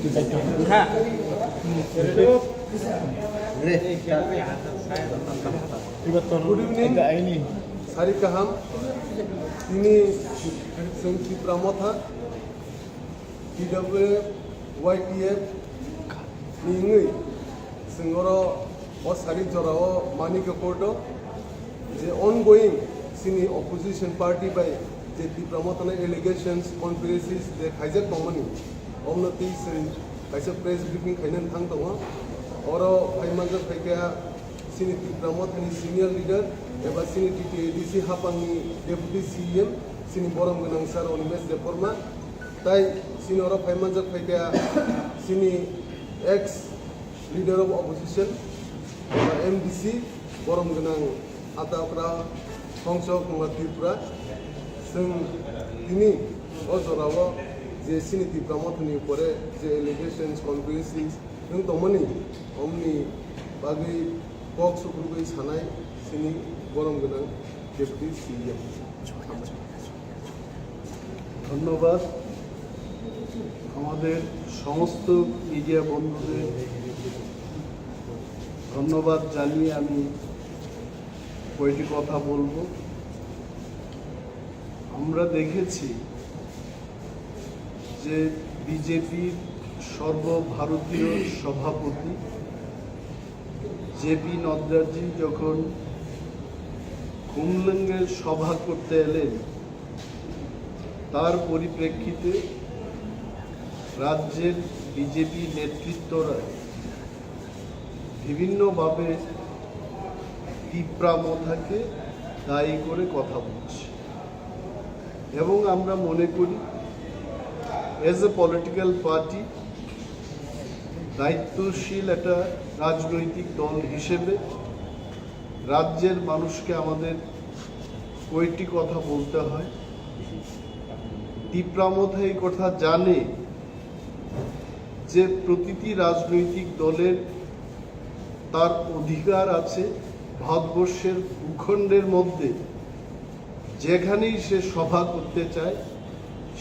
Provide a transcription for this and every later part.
Good evening. Sarikaham. Ini Tipra Motha. MWKTHANG. Ini Singoro or Sarik Jorao Manikya Porto. The ongoing sini opposition party by the Tipra Motha allegations, conspiracies, the hijack company. Omnoti kaisa press briefing kainan thang tonga oro phaimanja phaikya sini Tipra Motha ni senior leader eba sini TTADC hapangni deputy CM sini borom gonang sar onimes deforma tai sini oro phaimanja phaikya sini ex leader of opposition MDC borom gonang atapra hongsok nunga Tipra sing ini ojorao যে sini Tipra Motha ni upore je allegations conspiracies nung tomani omni bagi kok sukrubai sanai sini borom gonang deputy CM ধন্যবাদ আমাদের সমস্ত media বন্ধুদের ধন্যবাদ জানিয়ে আমি কয়েকটি কথা বলবো আমরা দেখেছি যে বিজেপির সর্বভারতীয় সভাপতি জেপি নড্ডাজি যখন খুমলুঙ্গে সভা করতে এলেন তার পরিপ্রেক্ষিতে রাজ্যের বিজেপি নেতৃত্বরা বিভিন্নভাবে টিপ্রা মথাকে দায়ী করে কথা বলছে এবং আমরা মনে করি as a political party দায়িত্বশীল একটা রাজনৈতিক দল হিসেবে রাজ্যের মানুষকে আমাদের কয়েকটি কথা বলতে হয় টিপ্রা মথা এই কথা জানে যে প্রতিটি রাজনৈতিক দলের তার অধিকার আছে ভারতবর্ষের ভূখণ্ডের মধ্যে যেখানেই সে সভা করতে চায়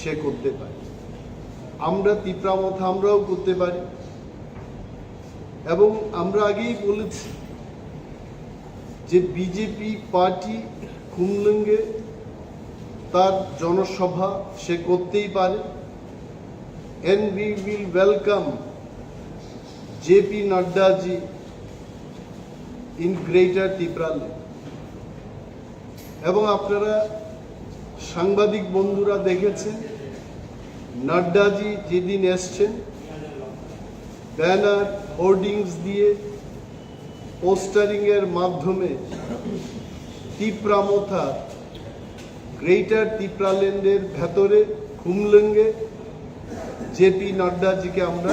সে করতে পারে আমরা টিপ্রা মথা আমরাও করতে পারি এবং আমরা আগেই বলেছি যে বিজেপি পার্টি খুমলুঙ্গে তার জনসভা সে করতেই পারে and we will welcome JP Nadda ji in Greater Tipra এবং আপনারা সাংবাদিক বন্ধুরা দেখেছেন নাড্ডাজি যেদিন এসছেন ব্যানার হোর্ডিংস দিয়ে পোস্টারিং এর মাধ্যমে টিপ্রা মথা গ্রেটার টিপ্রাল্যান্ডের ভেতরে খুমলুঙ্গে জেপি নাড্ডাজিকে আমরা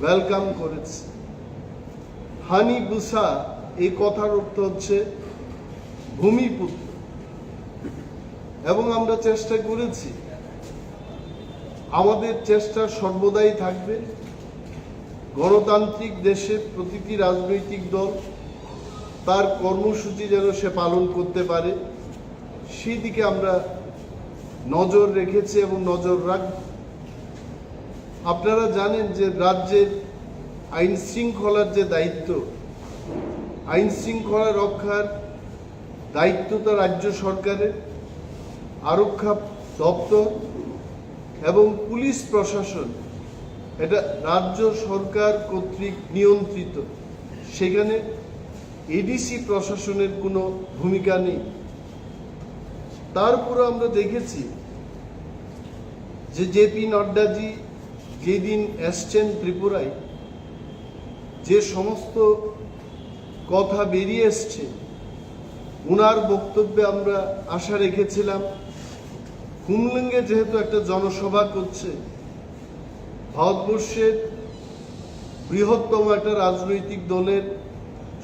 ওয়েলকাম করেছি হানি বুসা এই কথার অর্থ হচ্ছে ভূমিপুত্র এবং আমরা চেষ্টা করেছি আমাদের চেষ্টা সর্বদাই থাকবে গণতান্ত্রিক দেশে প্রতিটি রাজনৈতিক দল তার কর্মসূচি যেন সে পালন করতে পারে সেই দিকে আমরা নজর রেখেছি এবং নজর রাখব আপনারা জানেন যে রাজ্যের আইন শৃঙ্খলার যে দায়িত্ব আইন শৃঙ্খলা রক্ষার দায়িত্ব তো রাজ্য সরকারের আরক্ষা দপ্তর এবং পুলিশ প্রশাসন এটা রাজ্য সরকার কর্তৃক নিয়ন্ত্রিত সেখানে এডিসি প্রশাসনের কোনো ভূমিকা নেই তারপরে আমরা দেখেছি যে জেপি নাড্ডাজি যেদিন এসছেন ত্রিপুরায় যে সমস্ত কথা বেরিয়ে এসছে ওনার বক্তব্যে আমরা আশা রেখেছিলাম খুমলুঙ্গে যেহেতু একটা জনসভা করছে ভারতবর্ষের বৃহত্তম একটা রাজনৈতিক দলের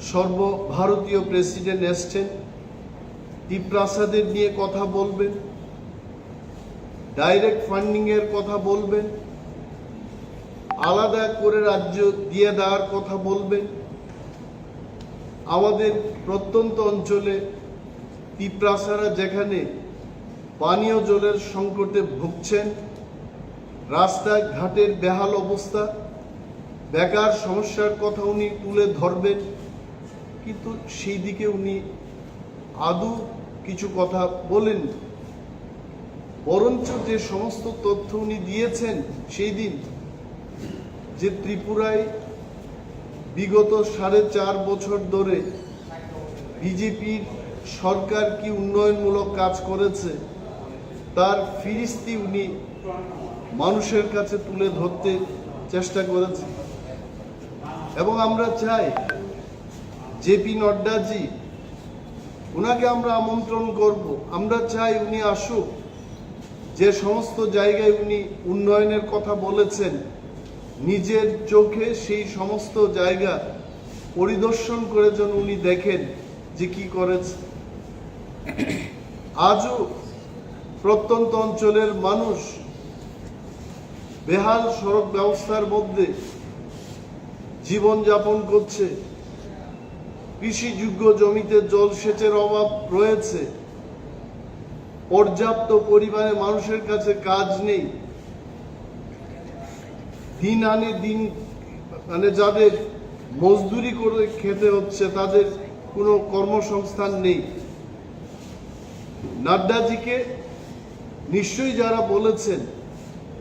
সর্বভারতীয় প্রেসিডেন্ট এসছেন টিপ্রাসাদের নিয়ে কথা বলবেন ডাইরেক্ট ফান্ডিং এর কথা বলবেন আলাদা করে রাজ্য দিয়ে দেওয়ার কথা বলবেন আমাদের প্রত্যন্ত অঞ্চলে টিপ্রাসারা যেখানে পানীয় জলের সংকটে ভুগছেন রাস্তাঘাটের বেহাল অবস্থা, বেকার সমস্যার কথা উনি তুলে ধরবেন, কিন্তু সেই দিকে উনি আদৌ কিছু কথা বলেননি। বরঞ্চ যে সমস্ত তথ্য উনি দিয়েছেন সেই দিন, যে ত্রিপুরায় বিগত 4.5 বছর ধরে বিজেপির সরকার কি উন্নয়নমূলক কাজ করেছে তার ফিরিস্তি উনি মানুষের কাছে তুলে ধরতে চেষ্টা করেছে। এবং আমরা চাই জেপি নড্ডাজি, ওনাকে আমরা আমন্ত্রণ করব, আমরা চাই উনি আসুক, যে সমস্ত জায়গায় উনি উন্নয়নের কথা বলেছেন নিজের চোখে সেই সমস্ত জায়গা পরিদর্শন করে যেন উনি দেখেন যে কি করেছে। আজও প্রত্যন্ত অঞ্চলের মানুষ বেহাল সড়ক ব্যবস্থার মধ্যে জীবনযাপন করছে, কৃষিযোগ্য জমিতে জলসেচের অভাব রয়েছে, পর্যাপ্ত পরিমাণে মানুষের কাছে কাজ নেই, দিন আনে দিন যাদের মজদুরি করে খেতে হচ্ছে তাদের কোনো কর্মসংস্থান নেই। নাড্ডাজিকে নিশ্চয়ই যারা বলেছেন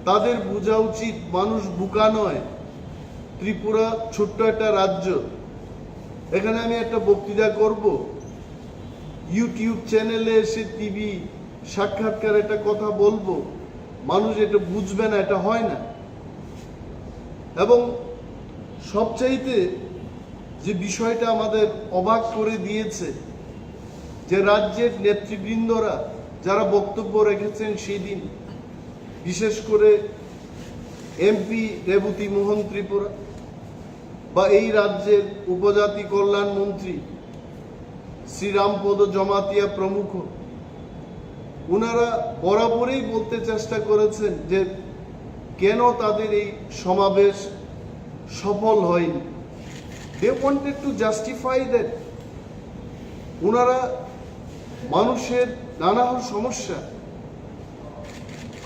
তাদের বোঝা উচিত মানুষ বোকা নয়। ত্রিপুরা ছোট্ট একটা রাজ্য, এখানে আমি একটা বক্তৃতা করব, ইউটিউব চ্যানেলে এসে টিভি সাক্ষাৎকার একটা কথা বলবো, মানুষ এটা বুঝবে না, এটা হয় না। এবং সবচাইতে যে বিষয়টা আমাদের অবাক করে দিয়েছে, যে রাজ্যের নেতৃবৃন্দরা যারা বক্তব্য রেখেছেন সেই দিন, বিশেষ করে এমপি রেবতী মোহন ত্রিপুরা বা এই রাজ্যের উপজাতি কল্যাণ মন্ত্রী শ্রীরামপদ জমাতিয়া প্রমুখ, ওনারা বরাবরই বলতে চেষ্টা করেছেন যে কেন তাদের এই সমাবেশ সফল হয়নি। They wanted to justify that. ওনারা মানুষের নানা সমস্যা,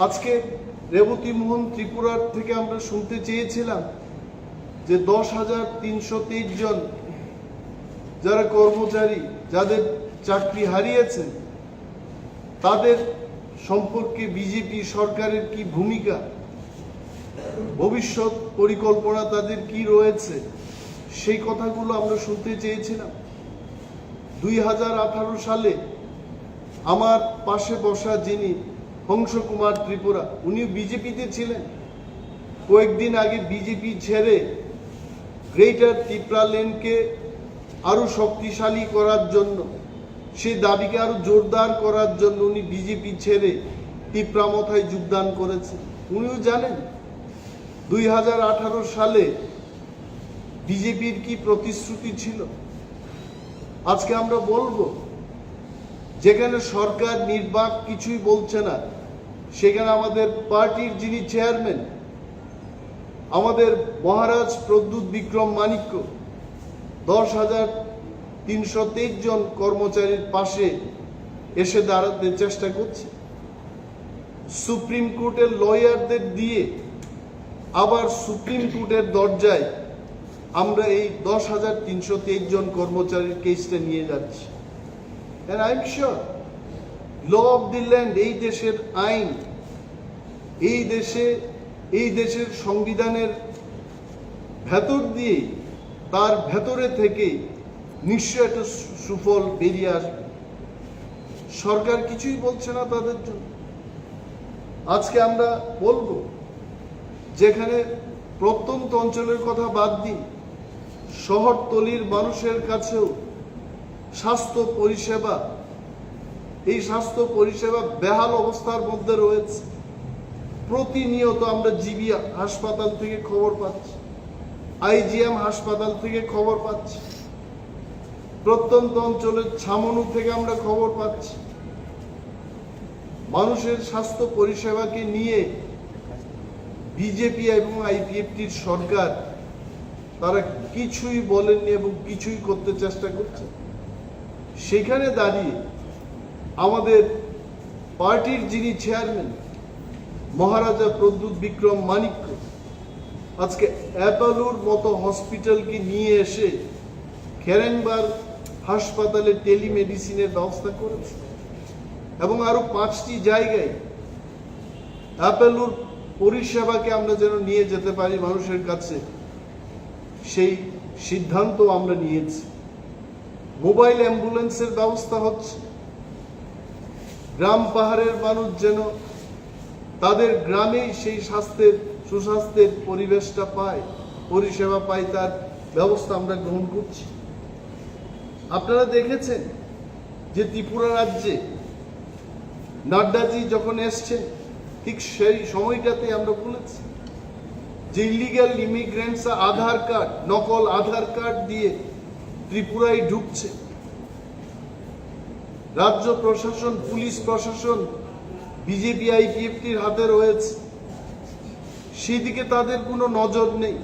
আজকে রেবতী মোহন ত্রিপুরার থেকে আমরা শুনতে চেয়েছিলাম যে 10,323 জন যারা কর্মচারী যাদের চাকরি হারিয়েছেন তাদের সম্পর্কে বিজেপি সরকারের কি ভূমিকা, ভবিষ্যৎ পরিকল্পনা তাদের কি রয়েছে, সেই কথাগুলো আমরা শুনতে চেয়েছিলাম। 2018 সালে আমার পাশে বসা যিনি হংস কুমার ত্রিপুরা, উনি বিজেপিতে ছিলেন, কয়েকদিন আগে বিজেপি ছেড়ে গ্রেটার টিপ্রা লেনকে আরো শক্তিশালী করার জন্য, সেই দাবিকে আরো জোরদার করার জন্য উনি বিজেপি ছেড়ে টিপ্রা মথায় যোগদান করেছেন। উনিও জানেন 2018 সালে বিজেপির কি প্রতিশ্রুতি ছিল। আজকে আমরা বলবো যেখানে সরকার নির্বাক কিছুই বলছে না, সেখানে আমাদের পার্টির যিনি চেয়ারম্যান আমাদের মহারাজ প্রদ্যুৎ বিক্রম মানিক্য 10,323 জন কর্মচারীর পাশে এসে দাঁড়াতে চেষ্টা করছে। সুপ্রিম কোর্টের লয়ারদের দিয়ে আবার সুপ্রিম কোর্টের দরজায় আমরা এই 10,323 জন কর্মচারীর কেসটা নিয়ে যাচ্ছি। And I'm sure law of the land, এই দেশের আইন, এই দেশের সংবিধানের ভেতর দিয়ে, তার ভেতরে থেকে নিশ্চয় একটা সুফল বেরিয়ে আসবে। সরকার কিছুই বলছে না তাদের জন্য। আজকে আমরা বলবো যেখানে প্রত্যন্ত অঞ্চলের কথা বাদ দিন, শহরতলির মানুষের কাছেও স্বাস্থ্য পরিষেবা, এই স্বাস্থ্য পরিষেবা বেহাল অবস্থার মধ্যে রয়েছে। প্রতিনিয়ত আমরা জিবি হাসপাতাল থেকে খবর পাচ্ছি, আইজিএম হাসপাতাল থেকে খবর পাচ্ছি, প্রত্যন্ত অঞ্চলের ছামনু থেকে আমরা খবর পাচ্ছি। মানুষের স্বাস্থ্য পরিষেবাকে নিয়ে বিজেপি এবং আইপিএফটির সরকার তারা কিছুই বলেননি এবং কিছুই করতে চেষ্টা করছে। সেখানে দাঁড়িয়ে আমাদের পার্টির যিনি চেয়ারম্যান মহারাজা প্রদ্যুৎ বিক্রম মানিক্য আজকে অ্যাপোলোর মতো হসপিটালকে নিয়ে এসে খেরেনবার্গ হাসপাতালে টেলিমেডিসিনের ব্যবস্থা করেছে এবং আরো 5টি জায়গায় অ্যাপোলোর পরিষেবাকে আমরা যেন নিয়ে যেতে পারি মানুষের কাছে, সেই সিদ্ধান্ত আমরা নিয়েছি। মোবাইল অ্যাম্বুলেন্সের ব্যবস্থা হচ্ছে, গ্রাম পাহাড়ের মানুষ যেন তাদের গ্রামেই সেই সুস্বাস্থ্যের পরিবেশটা পায়, পরিষেবা পায়, তার ব্যবস্থা আমরা গ্রহণ করছি। আপনারা দেখেছেন যে ত্রিপুরা রাজ্যে নাড্ডাজি যখন এসছেন ঠিক সেই সময়টাতে আমরা বলেছি যে ইলিগাল ইমিগ্রেন্টস আধার কার্ড, নকল আধার কার্ড দিয়ে ত্রিপুরায় ঢুকছে। রাজ্য প্রশাসন, পুলিশ প্রশাসন বিজেপি আইপিএফটির হাতে রয়েছে, সেদিকে তাদের কোনো নজর নেই।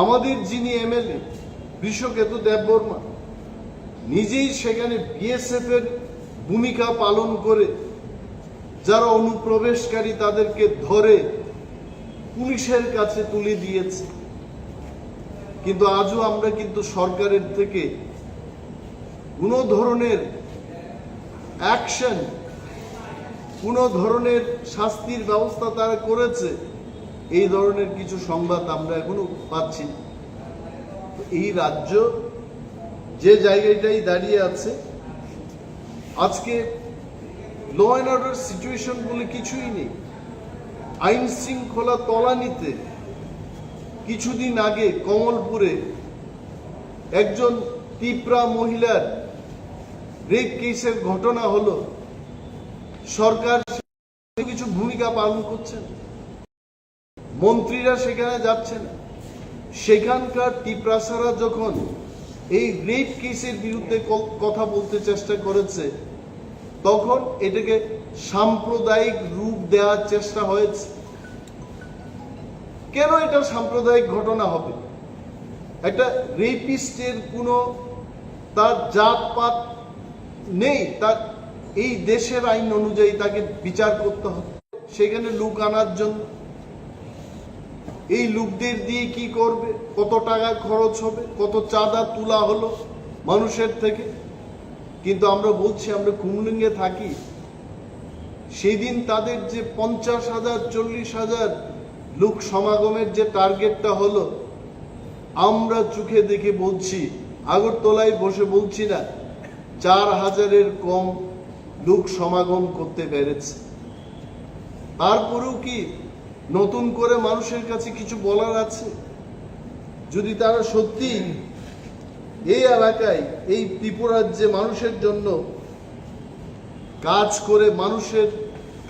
আমাদের যিনি এমএলএ বৃষকেতু দেববর্মা নিজেই সেখানে বিএসএফ এর ভূমিকা পালন করে যারা অনুপ্রবেশকারী তাদেরকে ধরে পুলিশের কাছে তুলে দিয়েছে। কিন্তু আজও আমরা কিন্তু সরকারের থেকে কোনো ধরনের অ্যাকশন, কোনো ধরনের শাস্তির ব্যবস্থা তারা করেছে, এই ধরনের কিছু সংবাদ আমরা এখনো পাচ্ছি না। এই রাজ্য যে জায়গাটাই দাঁড়িয়ে আছে আজকে, ল অ্যান্ড অর্ডার সিচুয়েশন বলে কিছুই নেই। আইন শৃঙ্খলা তলানিতে কিছুদিন আগে কমলপুরে একজন তিপ্রা মহিলার রেপ কেসের ঘটনা হলো, সরকার কিছু ভূমিকা পালন করছে না, মন্ত্রীরা সেখানে যাচ্ছে না। সেখানকার তিপ্রাসারা যখন এই রেপ কেসের বিরুদ্ধে কথা বলতে চেষ্টা করেছে, তখন এটাকে সাম্প্রদায়িক রূপ দেওয়ার চেষ্টা হয়েছে। কেন এটা সাম্প্রদায়িক ঘটনা হবে? একটা রেপিস্টের কোনো তার জাতপাত নেই, তার এই দেশের আইন অনুযায়ী তাকে বিচার করতে হবে। সেখানে লোক আনার জন্য এই লোকদের দিয়ে কি করবে, কত টাকা খরচ হবে, কত চাঁদা তোলা হলো মানুষের থেকে। কিন্তু আমরা বলছি, আমরা কুমলিঙ্গে থাকি, সেদিন তাদের যে 50,000 40,000 লোক সমাগমের যে টার্গেটটা হলো, আমরা চোখে দেখে বলছি, আগরতলায় বসে বলছি না, 4,000-এর কম লোক সমাগম করতে পেরেছে। তারপরেও কি নতুন করে মানুষের কাছে কিছু বলার আছে? যদি তারা সত্যি এই এলাকায়, এই ত্রিপুরার যে মানুষের জন্য কাজ করে, মানুষের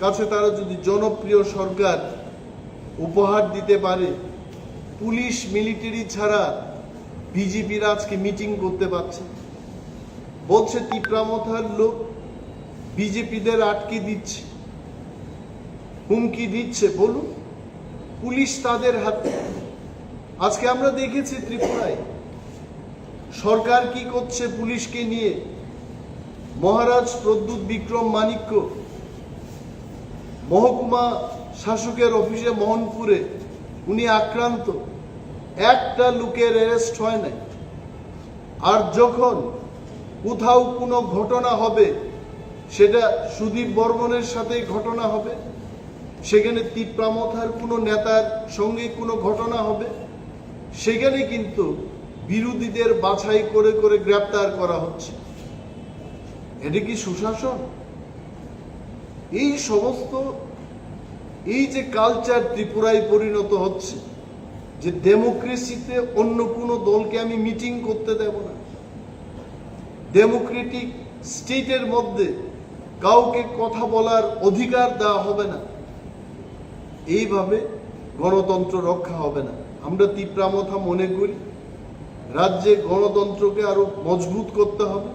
কাছে তারা যদি জনপ্রিয় সরকার উপহার দিতে পারে, পুলিশ মিলিটারি ছাড়া বিজেপির আজকে মিটিং করতে পারছে, বলছে টিপরা মথার লোক বিজেপিদের আটকে দিচ্ছে, হুমকি দিচ্ছে। বলুন, পুলিশ তাদের হাতে। আজকে আমরা দেখেছি ত্রিপুরায় সরকার কি করছে পুলিশকে নিয়ে। মহারাজ প্রদ্যুৎ বিক্রম মানিক্য মহকুমা শাসকের অফিসে মোহনপুরে উনি আক্রান্ত, একটা লোকের অ্যারেস্ট হয় নাই। আর যখন কোথাও কোনো ঘটনা হবে, সেটা সুদীপ বর্মনের সাথে ঘটনা হবে, সেখানে টিপ্রা মথার কোনো নেতার সঙ্গে কোনো ঘটনা হবে, সেখানে কিন্তু বিরোধীদের বাছাই করে করে গ্রেপ্তার করা হচ্ছে। এটা কি সুশাসন? এই সমস্ত এই যে কালচার ত্রিপুরায় পরিণত হচ্ছে, যে ডেমোক্রেসিতে অন্য কোনো দলকে আমি মিটিং করতে দেব না, ডেমোক্রেটিক স্টেটের মধ্যে কাউকে কথা বলার অধিকার দেওয়া হবে না, এইভাবে গণতন্ত্র রক্ষা হবে না। আমরা টিপ্রা মথা মনে করি রাজ্যে গণতন্ত্রকে আরো মজবুত করতে হবে,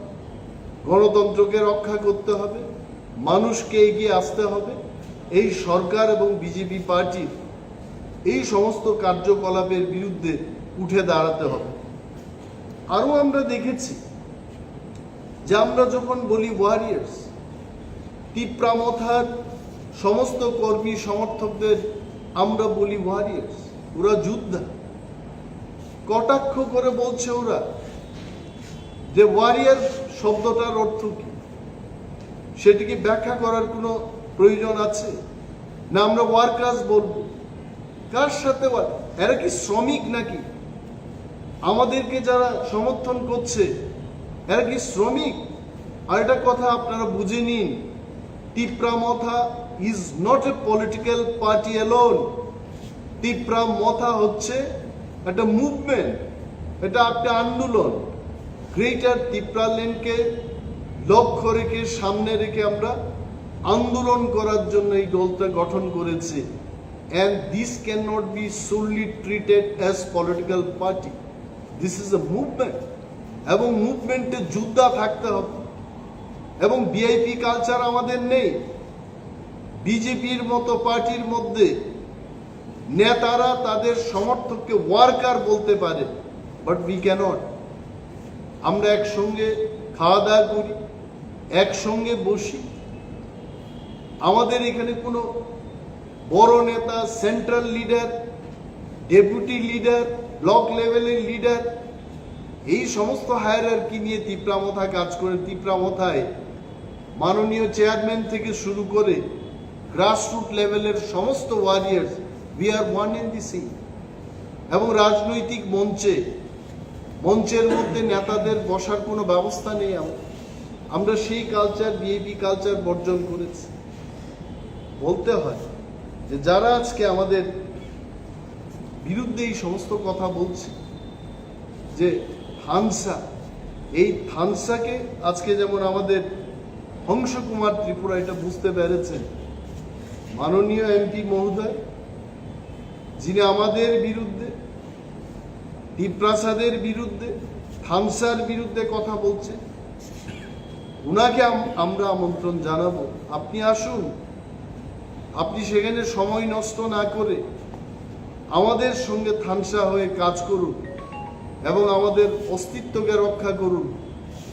গণতন্ত্রকে রক্ষা করতে হবে, মানুষকে এগিয়ে আসতে হবে। এই সরকার এবং বিজেপি পার্টির এই সমস্ত কার্যকলাপের বিরুদ্ধে উঠে দাঁড়াতে হবে। আরো আমরা দেখেছি যে আমরা যখন বলি ওয়ারিয়ার্স, টিপ্রা মথার সমস্ত কর্মী সমর্থকদের আমরা বলি ওয়ারিয়ার্স, ওরা যোদ্ধা। কটাক্ষ করে বলছে ওরা যে ওয়ারিয়ার শব্দটার অর্থ কি, সেটিকে ব্যাখ্যা করার কোনো প্রয়োজন আছে না? আমরা ওয়ার্কার্স বলবো। কার সাথে এরা কি শ্রমিক নাকি? আমাদেরকে যারা সমর্থন করছে এরা কি শ্রমিক? আর একটা কথা আপনারা বুঝে নিন, Tipra Motha is not a political party alone. Tipra Motha হচ্ছে একটা মুভমেন্ট, এটা একটা আন্দোলন। গ্রেটার টিপ্রাল্যান্ডকে লক্ষ্য রেখে, সামনে রেখে আমরা আন্দোলন করার জন্য এই দলটা গঠন করেছে। And this cannot be solely treated as political party. This is a movement. এবং মুভমেন্টে যোদ্ধা থাকতে হবে। এবং ভিআইপি কালচার আমাদের নেই। বিজেপির মতো পার্টির মধ্যে নেতারা তাদের সমর্থককে ওয়ার্কার বলতে পারে, বাট উই ক্যানট। আমরা একসঙ্গে খাওয়া দাওয়া করি, একসঙ্গে বসি। আমাদের এখানে কোনো বড় নেতা, central leader, deputy leader, block লেভেলের লিডার, এই সমস্ত হায়ারার্কি নিয়ে টিপ্রা মথা কাজ করে। টিপ্রা মথায় মাননীয় চেয়ারম্যান থেকে শুরু করে গ্রাসরুট লেভেলের সমস্ত warriors, we are one in the same. এবং রাজনৈতিক মঞ্চের মধ্যে নেতাদের বসার কোনো ব্যবস্থা নেই। আমরা সেই কালচার, ভিআইপি কালচার বর্জন করেছি। বলতে হয় যে যারা আজকে আমাদের বিরুদ্ধে এই সমস্ত কথা বলছে, যে থানসা, এই থানসাকে আজকে যেমন আমাদের হংস কুমার ত্রিপুরা এটা বুঝতে পেরেছেন, মাননীয় এমপি মহোদয়, যিনি আমাদের বিরুদ্ধে, দীপ্রাসাদের বিরুদ্ধে, থানসার বিরুদ্ধে কথা বলছে, উনাকে আমরা আমন্ত্রণ জানাবো, আপনি আসুন। আপনি সেখানে সময় নষ্ট না করে আমাদের সঙ্গে থানসা হয়ে কাজ করুন এবং আমাদের অস্তিত্বকে রক্ষা করুন।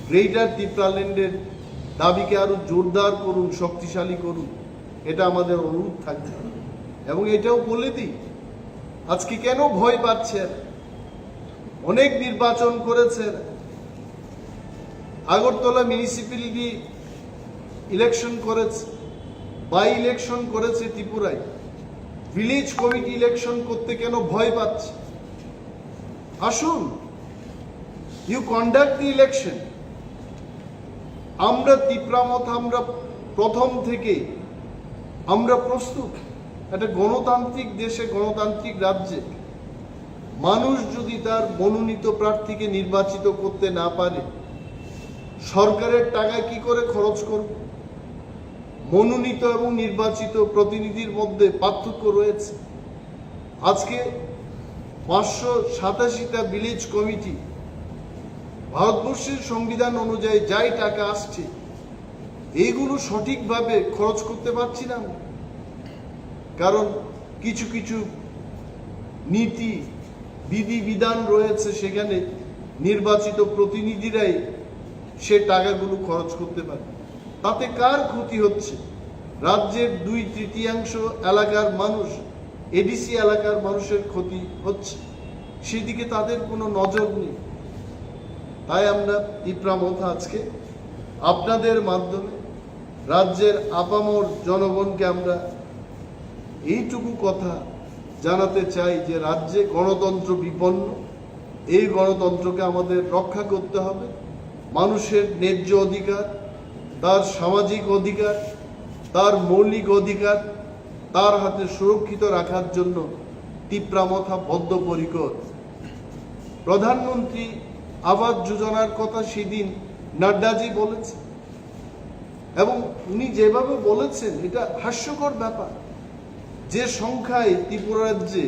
গ্রেটার টিপ্রাল্যান্ডের দাবিকে আরো জোরদার করুন, শক্তিশালী করুন। এটা আমাদের অনুরোধ থাকবে। এবং এটাও বলে দিই, আজকে কেন ভয় পাচ্ছে? অনেক নির্বাচন করেছে, আগরতলা মিউনিসিপ্যালিটি ইলেকশন করেছে, বাই ইলেকশন করেছে ত্রিপুরায়, ভিলেজ কমিটি ইলেকশন করতে কেন ভয় পাচ্ছে? আসুন, ইউ কন্ডাক্ট দি ইলেকশন। আমরা টিপ্রা মথা, আমরা প্রথম থেকে আমরা প্রস্তুত। একটা গণতান্ত্রিক দেশে, গণতান্ত্রিক রাজ্যে মানুষ যদি তার মনোনীত প্রার্থীকে নির্বাচিত করতে না পারে, সরকারের টাকা কি করে খরচ করবে? মনোনীত এবং নির্বাচিত প্রতিনিধির মধ্যে পার্থক্য রয়েছে। আজকে 587টা ভিলেজ কমিটি, ভারতবর্ষের সংবিধান অনুযায়ী যাই টাকা আসছে, এইগুলো সঠিকভাবে খরচ করতে পারছি না। কারণ কিছু কিছু নীতি বিধিবিধান রয়েছে, সেখানে নির্বাচিত প্রতিনিধিরাই সে টাকাগুলো খরচ করতে পারে। তাতে কার ক্ষতি হচ্ছে? রাজ্যের 2/3 এলাকার মানুষ, এডিসি এলাকার মানুষের ক্ষতি হচ্ছে। সেদিকে তাদের কোনো নজর নেই। তাই আমরা টিপ্রা মথা আজকে আপনাদের মাধ্যমে রাজ্যের আপামর জনগণকে আমরা এইটুকু কথা জানাতে চাই যে রাজ্যে গণতন্ত্র বিপন্ন। এই গণতন্ত্রকে আমাদের রক্ষা করতে হবে। মানুষের ন্যায্য অধিকার, তার সামাজিক অধিকার, তার মৌলিক অধিকার তার হাতে সুরক্ষিত রাখার জন্য টিপ্রা মথা বদ্ধপরিকর। প্রধানমন্ত্রী আবাস যোজনার কথা সেদিন নাড্ডাজি বলেছেন, এবং উনি যেভাবে বলেছেন এটা হাস্যকর ব্যাপার। যে সংখ্যায় ত্রিপুরা রাজ্যে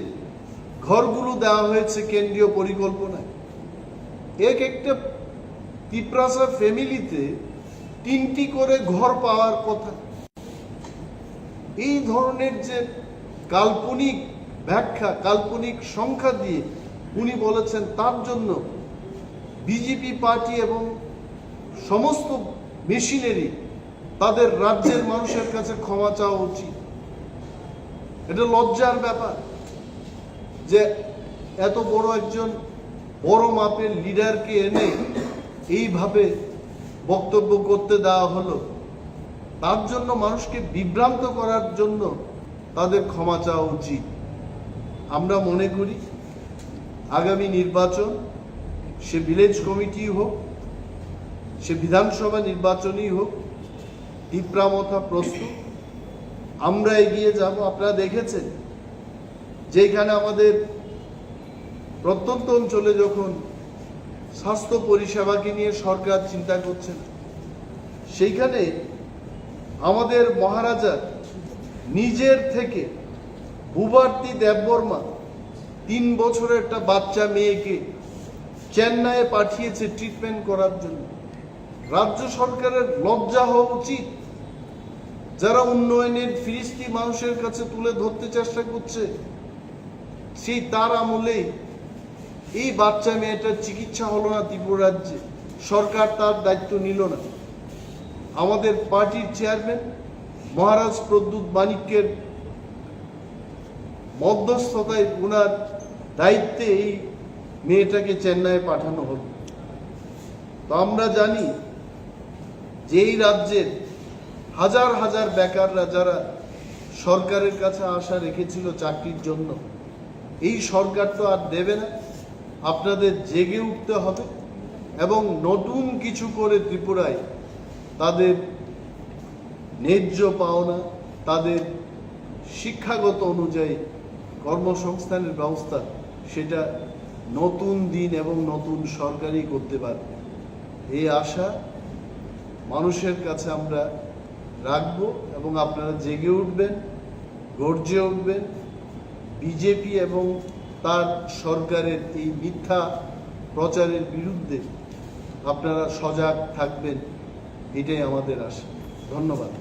ঘরগুলো দেওয়া হয়েছে কেন্দ্রীয় পরিকল্পনায়, একটা ত্রিপ্রাসা ফ্যামিলিতে 3টি করে ঘর পাওয়ার কথা। এই ধরনের যে কাল্পনিক ব্যাখ্যা, কাল্পনিক সংখ্যা দিয়ে উনি বলেছেন, তার জন্য বিজেপি পার্টি এবং সমস্ত মেশিনারি তাদের রাজ্যের মানুষের কাছে ক্ষমা চাওয়া উচিত। এটা লজ্জার ব্যাপার যে এত বড় একজন বড় মাপের লিডারকে এনে এইভাবে বক্তব্য করতে দেওয়া হলো। তার জন্য মানুষকে বিভ্রান্ত করার জন্য তাদের ক্ষমা চাওয়া উচিত। আমরা মনে করি আগামী নির্বাচন, সে ভিলেজ কমিটি হোক, সে বিধানসভা নির্বাচনই হোক, টিপ্রা মথা প্রস্তুত, আমরা এগিয়ে যাব। আপনারা দেখেছেন যেখানে আমাদের প্রত্যন্ত অঞ্চলে যখন স্বাস্থ্য পরিষেবাকে নিয়ে সরকার চিন্তা করছে না, সেইখানে আমাদের মহারাজা নিজের থেকে ভূভারতী দেববর্মা 3 বছরের একটা বাচ্চা মেয়েকে চেন্নাইয়ে পাঠিয়েছে ট্রিটমেন্ট করার জন্য। রাজ্য সরকারের লজ্জা হওয়া উচিত। যারা উন্নয়নের ফিরিস্তি মানুষের কাছে তুলে ধরতে চেষ্টা করছে, সেই তার আমলে এই বাচ্চা মেয়েটার চিকিৎসা হলো না ত্রিপুরা রাজ্যে, সরকার তার দায়িত্ব নিল না। আমাদের পার্টির চেয়ারম্যান মহারাজ প্রদ্যুৎ মানিক্যের মধ্যস্থতায় ওনার দায়িত্বে এই মেয়েটাকে চেন্নাইয়ে পাঠানো হলো। তো আমরা জানি যে এই রাজ্যের হাজার হাজার বেকাররা যারা সরকারের কাছে আশা রেখেছিল চাকরির জন্য, এই সরকার তো আর দেবে না। আপনাদের জেগে উঠতে হবে এবং নতুন কিছু করে ত্রিপুরায় তাদের ন্যায্য পাওনা, তাদের শিক্ষাগত অনুযায়ী কর্মসংস্থানের ব্যবস্থা, সেটা নতুন দিন এবং নতুন সরকারই করতে পারবে। এই আশা মানুষের কাছে আমরা রাখব এবং আপনারা জেগে উঠবেন, গর্জে উঠবেন। বিজেপি এবং তার সরকারের এই মিথ্যা প্রচারের বিরুদ্ধে আপনারা সজাগ থাকবেন, এটাই আমাদের আশা। ধন্যবাদ।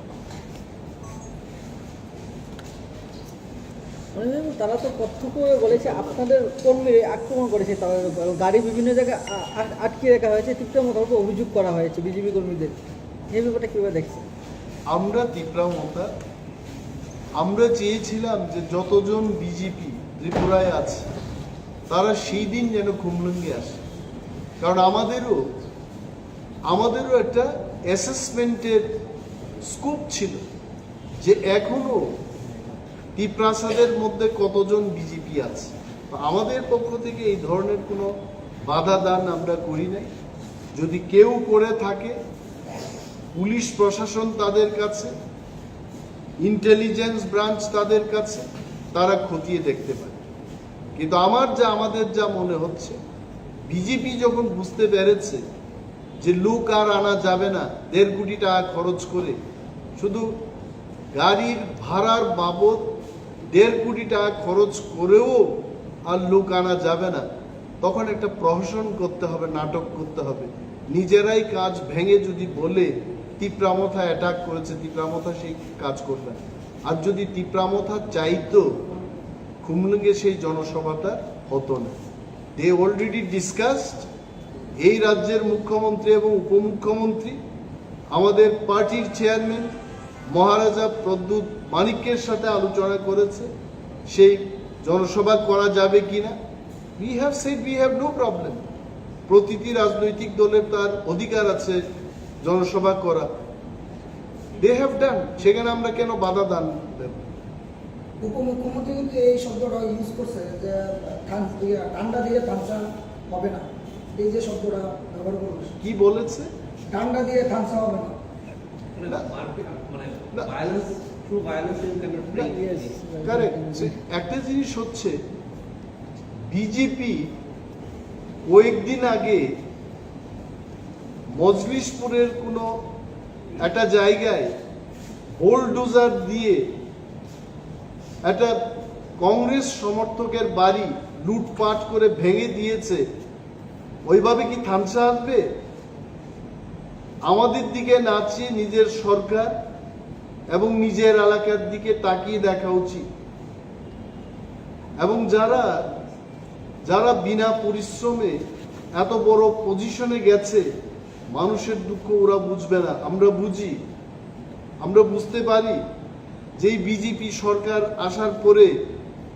তারা তো প্রত্যক্ষ বলেছে আপনাদের কর্মীরা আক্রমণ করেছে, তারা গাড়ি বিভিন্ন জায়গায় আটকে রাখা হয়েছে, তীব্র মতো অভিযোগ করা হয়েছে বিজেপি কর্মীদের। এই ব্যাপারটা কিভাবে দেখছেন? আমরা তীব্র মতো আমরা চেয়েছিলাম যে যতজন বিজেপি ত্রিপুরায় আছে তারা সেই দিন যেন খুমলুঙ্গে আসে, কারণ আমাদেরও একটা অ্যাসেসমেন্টের স্কোপ ছিল যে এখনো ত্রিপ্রাসাদের মধ্যে কতজন বিজেপি আছে। আমাদের পক্ষ থেকে এই ধরনের কোনো বাধা দান আমরা করি নাই। যদি কেউ করে থাকে, পুলিশ প্রশাসন তাদের কাছে, ইন্টেলিজেন্স ব্রাঞ্চ তাদের কাছে, তারা খতিয়ে দেখতে পারে। কিন্তু আমাদের যা মনে হচ্ছে, বিজেপি যখন বুঝতে পেরেছে যে লোক আর আনা যাবে না, 1.5 কোটি টাকা খরচ করে, শুধু গাড়ির ভাড়ার বাবদ 1.5 কোটি টাকা খরচ করেও আর লোক আনা যাবে না, তখন একটা প্রহসন করতে হবে, নাটক করতে হবে। নিজেরাই কাজ ভেঙে যদি বলে তীব্রা মথা অ্যাটাক করেছে, তীব্রা মথা সেই কাজ করবে। আর যদি তীব্রা মথা চাইতো, খুমলুঙ্গে সেই জনসভাটা হতো না। দে অলরেডি ডিসকাসড, এই রাজ্যের মুখ্যমন্ত্রী এবং উপমুখ্যমন্ত্রী, আমাদের পার্টির চেয়ারম্যান মহারাজা প্রদ্যুৎ মানিক্যের সাথে আলোচনা করেছে সেই জনসভা করা যাবে কিনা। We have said we have no problem. প্রতিটি রাজনৈতিক দলের তার অধিকার আছে জনসভা করা। দে হ্যাভ ডান, সেখানে আমরা কেন বাধা দান দেব? উপমুখ্যমন্ত্রী কিন্তু এই শব্দটা ইউজ করছে যে ঠান্ডা দিয়ে থামসা হবে না, এই যে শব্দটা ব্যবহার করছে। কি বলেছে? ঠান্ডা দিয়ে থামসা হবে না। একটা জিনিস হচ্ছে, বিজেপি কয়েকদিন আগে মজলিশপুরের কোনো একটা জায়গায় বুলডোজার দিয়ে একটা কংগ্রেস সমর্থকের বাড়ি লুটপাট করে ভেঙে দিয়েছে। ওইভাবে কি থামসা আসবে? আমাদের দিকে নাচিয়ে নিজের সরকার এবং নিজের এলাকার দিকে তাকিয়ে দেখা উচিত। এবং যারা বিনা পরিশ্রমে এত বড় পজিশনে গেছে, মানুষের দুঃখ ওরা বুঝবে না, আমরা বুঝি, আমরা বুঝতে পারি। যেই বিজেপি সরকার আসার পরে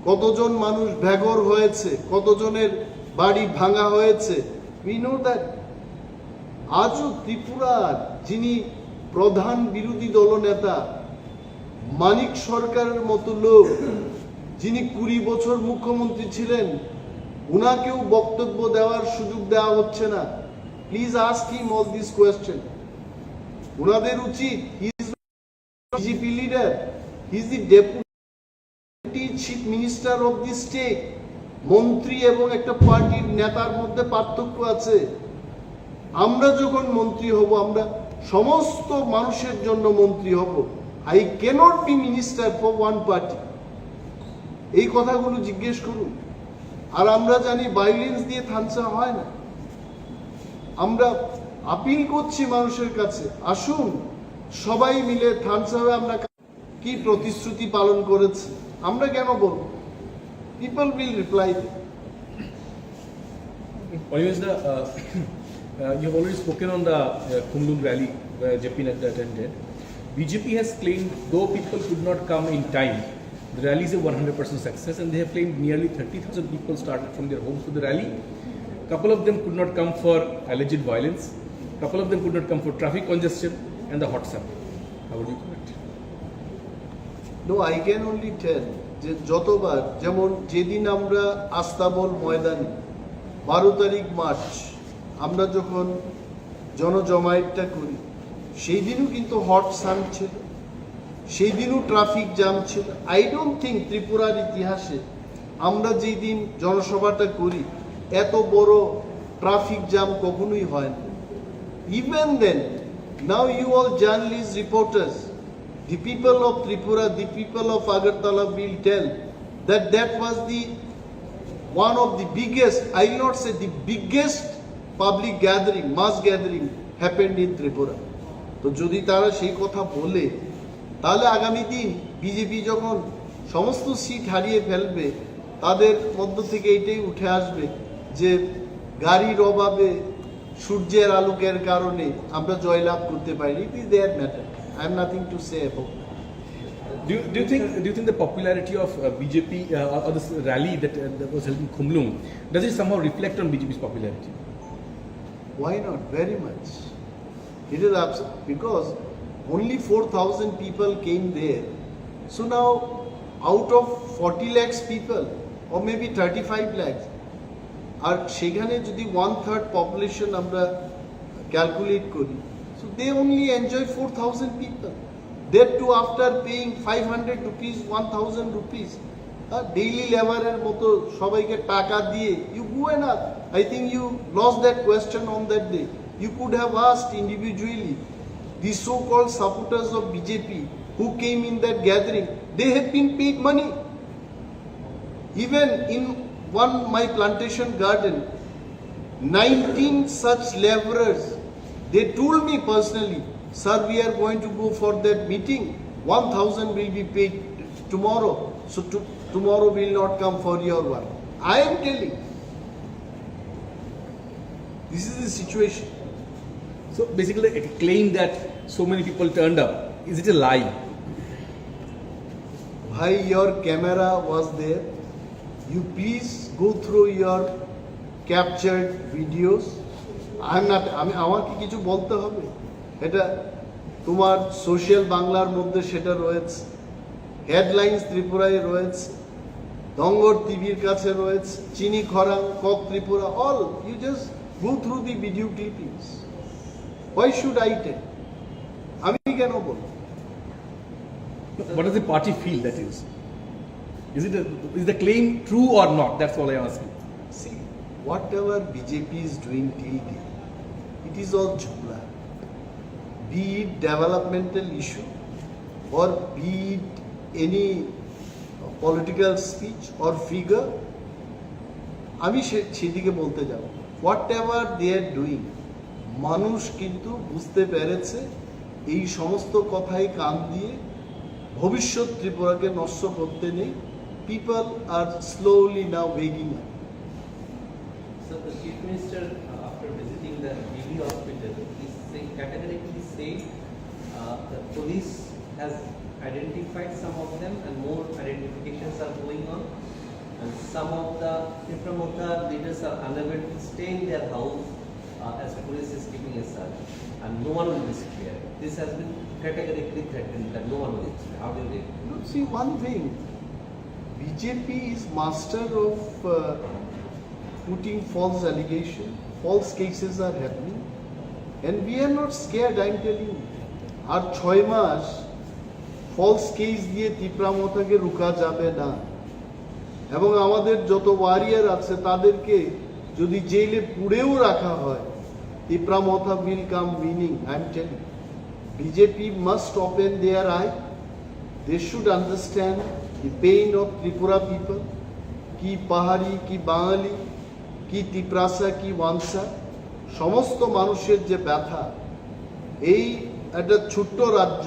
কতজন মানুষ ভেগর হয়েছে, কতজনের বাড়ি ভাঙা হয়েছে, উই নো দ্যাট। আজও ত্রিপুরার যিনি প্রধান বিরোধী দলনেতা মানিক সরকারের মতো লোক, যিনি 20 বছর মুখ্যমন্ত্রী ছিলেন, উনাকেও বক্তব্য দেওয়ার সুযোগ দেওয়া হচ্ছে না। Please ask him all this question. উনাদের উচিত, he is BJP leader, he is the deputy chief minister of the state. মন্ত্রী এবং একটা পার্টির নেতার মধ্যে পার্থক্য আছে। আমরা যখন মন্ত্রী হব, আমরা সমস্ত মানুষের জন্য মন্ত্রী হব। I cannot be minister for one party. এই কথাগুলো জিজ্ঞেস করুন। আর আমরা জানি ভায়োলেন্স দিয়ে থামসা হয় না। আমরা আপিল করছি মানুষের কাছে, আসুন সবাই মিলে থামসাবে আমরা কি প্রতিশ্রুতি পালন করেছি আমরা কেন বলবো? People will reply. Minister, you have already spoken on the Kumlum rally where JP Nadda attended. BJP has claimed though people could not come in time, the rally is a 100% success, and they have claimed nearly 30,000 people started from their homes to the rally. Couple of them could not come for alleged violence, couple of them could not come for traffic congestion and the hot sun. How would you comment? No, I can only tell যে যতবার, যেমন যেদিন আমরা আস্তাবল ময়দানে 12 তারিখ March আমরা যখন জনজমায়েতটা করি, সেই দিনও কিন্তু হট সান ছিল, সেই দিনও ট্রাফিক জ্যাম ছিল। আই ডোন্ট থিঙ্ক ত্রিপুরার ইতিহাসে আমরা যেই দিন জনসভাটা করি এত বড় ট্রাফিক জ্যাম কখনোই হয় না। Even then, now you all journalist, reporters, the people of Tripura, the people of Agartala will tell that that was the one of the biggest, I will not say the biggest public gathering, mass gathering happened in Tripura. তো যদি তারা সেই কথা বলে, তাহলে আগামী দিন BJP যখন সমস্ত সিট হারিয়ে ফেলবে, তাদের মধ্য থেকে এটাই উঠে আসবে যে গাড়ির অভাবে, সূর্যের আলোকের কারণে আমরা জয়লাভ করতে পারিনি। It is their matter. I have nothing to say about that. Do you think the popularity of BJP or this rally that was held in Kumlum, does it somehow reflect on BJP's popularity? Why not? Very much. It is absolute, because only 4,000 people came there. So now, out of 40 lakhs people, or maybe 35 lakhs, আর সেখানে যদি 1/3 population আমরা calculate করি, so they only enjoy 4,000 people. That too after paying 500 rupees, 1,000 rupees. Daily laborer মতো সবাইকে টাকা দিয়ে, you go and ask. I think you lost that question on that day. You could have asked individually. These so-called supporters of BJP who came in that gathering, they have been paid money. Even in my plantation garden, 19 such laborers, they told me personally, sir, we are going to go for that meeting, 1,000 will be paid tomorrow, so tomorrow will not come for your work. I am telling, this is the situation. So basically a claim that so many people turned up, is it a lie? Why your camera was there? You please go through your captured videos. আমাকে কিছু বলতে হবে? এটা তোমার social বাংলার মধ্যে সেটা রয়েছে, হেডলাইন্স ত্রিপুরায় রয়েছে, দঙ্গর টিভির কাছে রয়েছে, Chini Khorang, Kok Tripura, all you just go through the video clippings. Why should I tell? আমি কেন বলবো? What does the party feel that is? Is the claim true or not? That's all I am asking. See, whatever BJP is doing till date, it is all jhula. Be it developmental issue or be it any political speech or figure, আমি সেদিকে বলতে যাব, whatever they are doing, মানুষ কিন্তু বুঝতে পেরেছে এই সমস্ত কথাই কান দিয়ে ভবিষ্যৎ ত্রিপুরাকে নষ্ট করতে নেই। People are slowly now waking up. So the Chief Minister, after visiting the DB hospital, is categorically saying the police has identified some of them, and more identifications are going on. And some of the Tipra Motha leaders are unable to stay in their house as police is keeping a search, and no one will be spared. This has been categorically threatened that no one will be spared. How do you read? Look, see one thing, BJP is master of putting false allegation, false cases are happening, and we are not scared, I am telling you. আর 6 মাস false case দিয়ে তিপ্রা মথাকে রুকা যাবে না, এবং আমাদের যত warrior আছে তাদেরকে যদি জেলে পুড়েও রাখা হয়, তিপ্রা মথা will come winning, I am telling you. BJP must open their eye. They should understand the pain of Tripura people, কি পাহাড়ি, কি বাঙালি, কি তিপ্রাসা, কি ওয়ানসা, সমস্ত মানুষের যে ব্যথা। এই একটা ছোট্ট রাজ্য,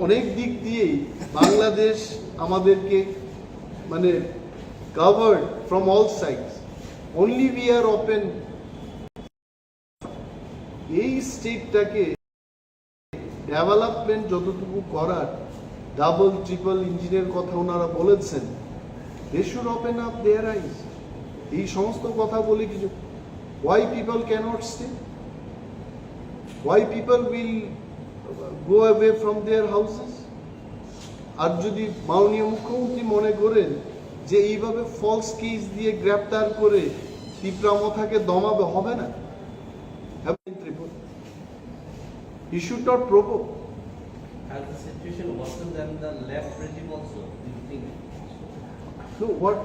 অনেক দিক দিয়েই বাংলাদেশ আমাদেরকে মানে covered from all sides. Only we are open. এই স্টেটটাকে ডেভেলপমেন্ট যতটুকু করার, ডাবল ট্রিপল ইঞ্জিনের কথা ওনারা বলেছেন, they should open up their eyes. এই সমস্ত কথা বলে কিছু, why people cannot stay, why people will go away from their houses. আর যদি মাননীয় মুখ্যমন্ত্রী মনে করেন যে এইভাবে ফলস কেস দিয়ে গ্রেপ্তার করে তিপ্রা মথাকে দমাবে, হবে না। He should not provoke. Has the situation worsened than the left regime also? Do you think? No, what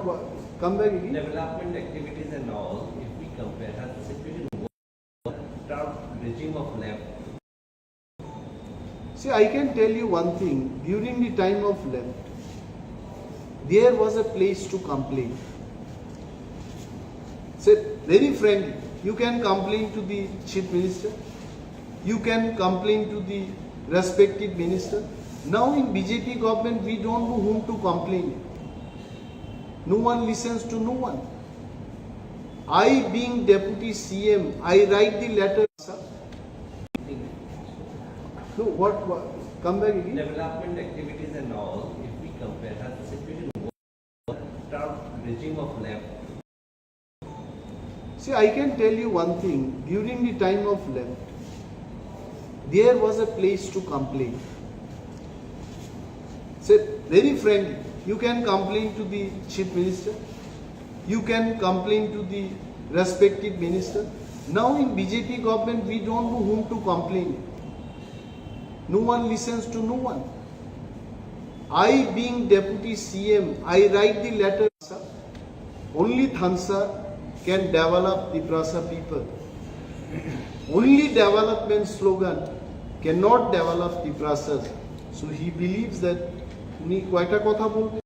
come back again? Development activities and all, if we compare, has the situation worsened than the regime of left? See, I can tell you one thing. During the time of left, there was a place to complain. Say, very frankly, you can complain to the chief minister, you can complain to the respective minister. Now in BJP government, we don't know whom to complain. No one listens to no one. I, being deputy CM, I write the letter. No, what come back again? Development activities and all, if we compare, has the situation worsened than the regime of left? See, I can tell you one thing. During the time of left, there was a place to complain. Say, very frankly, you can complain to the chief minister, you can complain to the respective minister. Now in BJP government, we don't know whom to complain. No one listens to no one. I, being deputy CM, I write the letter. Only Thansa can develop the Prasa people. Only development slogan cannot develop the Prasas. So he believes that উনি কয়টা কথা বলবেন।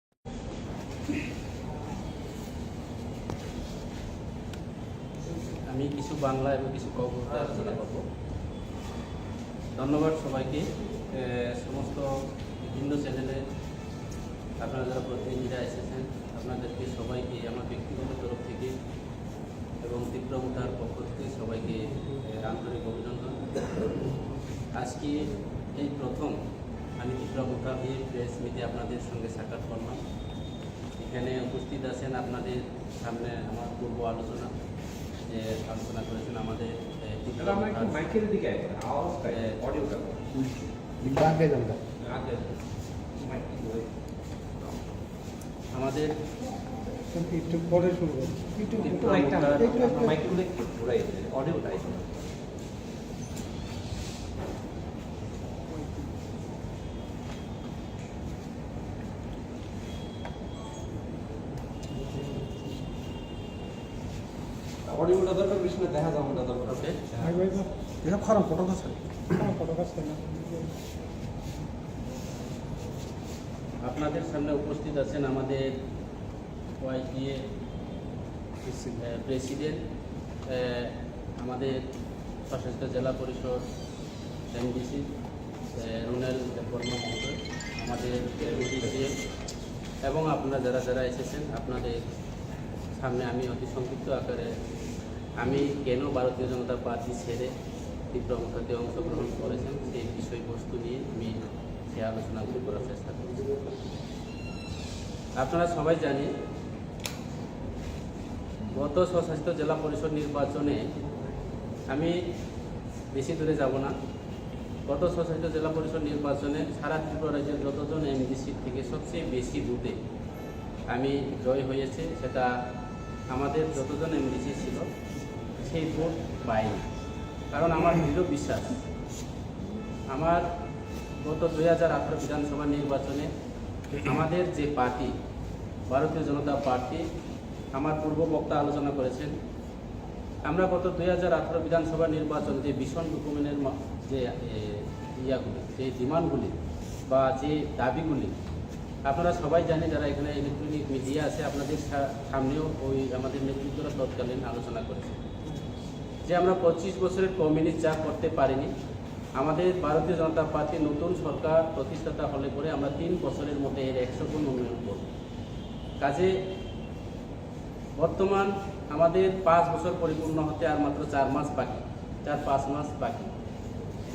আমি কিছু বাংলা এবং কিছু কবিতা আলোচনা করব। ধন্যবাদ সবাইকে, সমস্ত বিভিন্ন চ্যানেলে আপনারা যারা প্রতিনিধিরা এসেছেন, আপনাদেরকে সবাইকে আমার ব্যক্তিগত তরফ থেকে এবং তীব্র মুথার পক্ষ থেকে সবাইকে আন্তরিক অভিনন্দন। আজকে এই প্রথম আমি তীব্র মুথা দিয়ে প্রেস মিটে আপনাদের সঙ্গে সাক্ষাৎ করলাম। এখানে উপস্থিত আছেন আপনাদের সামনে আমার পূর্ব আলোচনা করেছেন আমাদের মাইকের দিকে অডিওটা আমাদের একটু পরে শুরু করব। মাইকগুলো একটু ঘুরাই অডিওটা অডিওটা দরকার, বেশি না দেখা যাবে না দরকার। ওকে, এটা খারাপ ফটো কাছে না। আপনাদের সামনে উপস্থিত আছেন আমাদের ওয়াইটিএ প্রেসিডেন্ট, আমাদের সশস্ত্র জেলা পরিষদ এমডিসি রুনাল বর্মা মহোদয়, আমাদের এমডিসিএম এবং আপনারা যারা যারা এসেছেন, আপনাদের সামনে আমি অতি সংক্ষিপ্ত আকারে আমি কেন ভারতীয় জনতা পার্টি ছেড়ে তীব্র মুখাতে অংশগ্রহণ করেছেন সেই বিষয়বস্তু নিয়ে আমি সেই আলোচনাগুলি করার চেষ্টা করছি। আপনারা সবাই জানি গত স্বশাসিত জেলা পরিষদ নির্বাচনে আমি বেশি দূরে যাব না। গত স্বশাসিত জেলা পরিষদ নির্বাচনে সারা ত্রিপুরা রাজ্যের যতজন এমডি সিট থেকে সবচেয়ে বেশি বুথে আমি জয় হয়েছে, সেটা আমাদের যতজন এমডিসি ছিল সেই ভোট পাইনি। কারণ আমার দৃঢ় বিশ্বাস, আমার গত 2018 বিধানসভা নির্বাচনে আমাদের যে পার্টি ভারতীয় জনতা পার্টি, আমার পূর্ব বক্তা আলোচনা করেছেন, আমরা গত 2018 বিধানসভা নির্বাচনে যে ভীষণ ডকুমেন্টের যে ইয়াগুলি, যে ডিমান্ডগুলি বা যে দাবিগুলি আপনারা সবাই জানেন, যারা এখানে ইলেকট্রনিক মিডিয়া আছে, আপনাদের সামনেও ওই আমাদের নেতৃত্বরা তৎকালীন আলোচনা করেছে যে আমরা 25 বছরের কমিউনিস্ট যা করতে পারিনি, আমাদের ভারতীয় জনতা পার্টি নতুন সরকার প্রতিষ্ঠাতা হলে পরে আমরা 3 বছরের মধ্যে এর 100 গুণ উন্নয়ন করব। কাজে বর্তমান আমাদের 5 বছর পরিপূর্ণ হতে আর মাত্র 4 মাস বাকি, 4-5 মাস বাকি।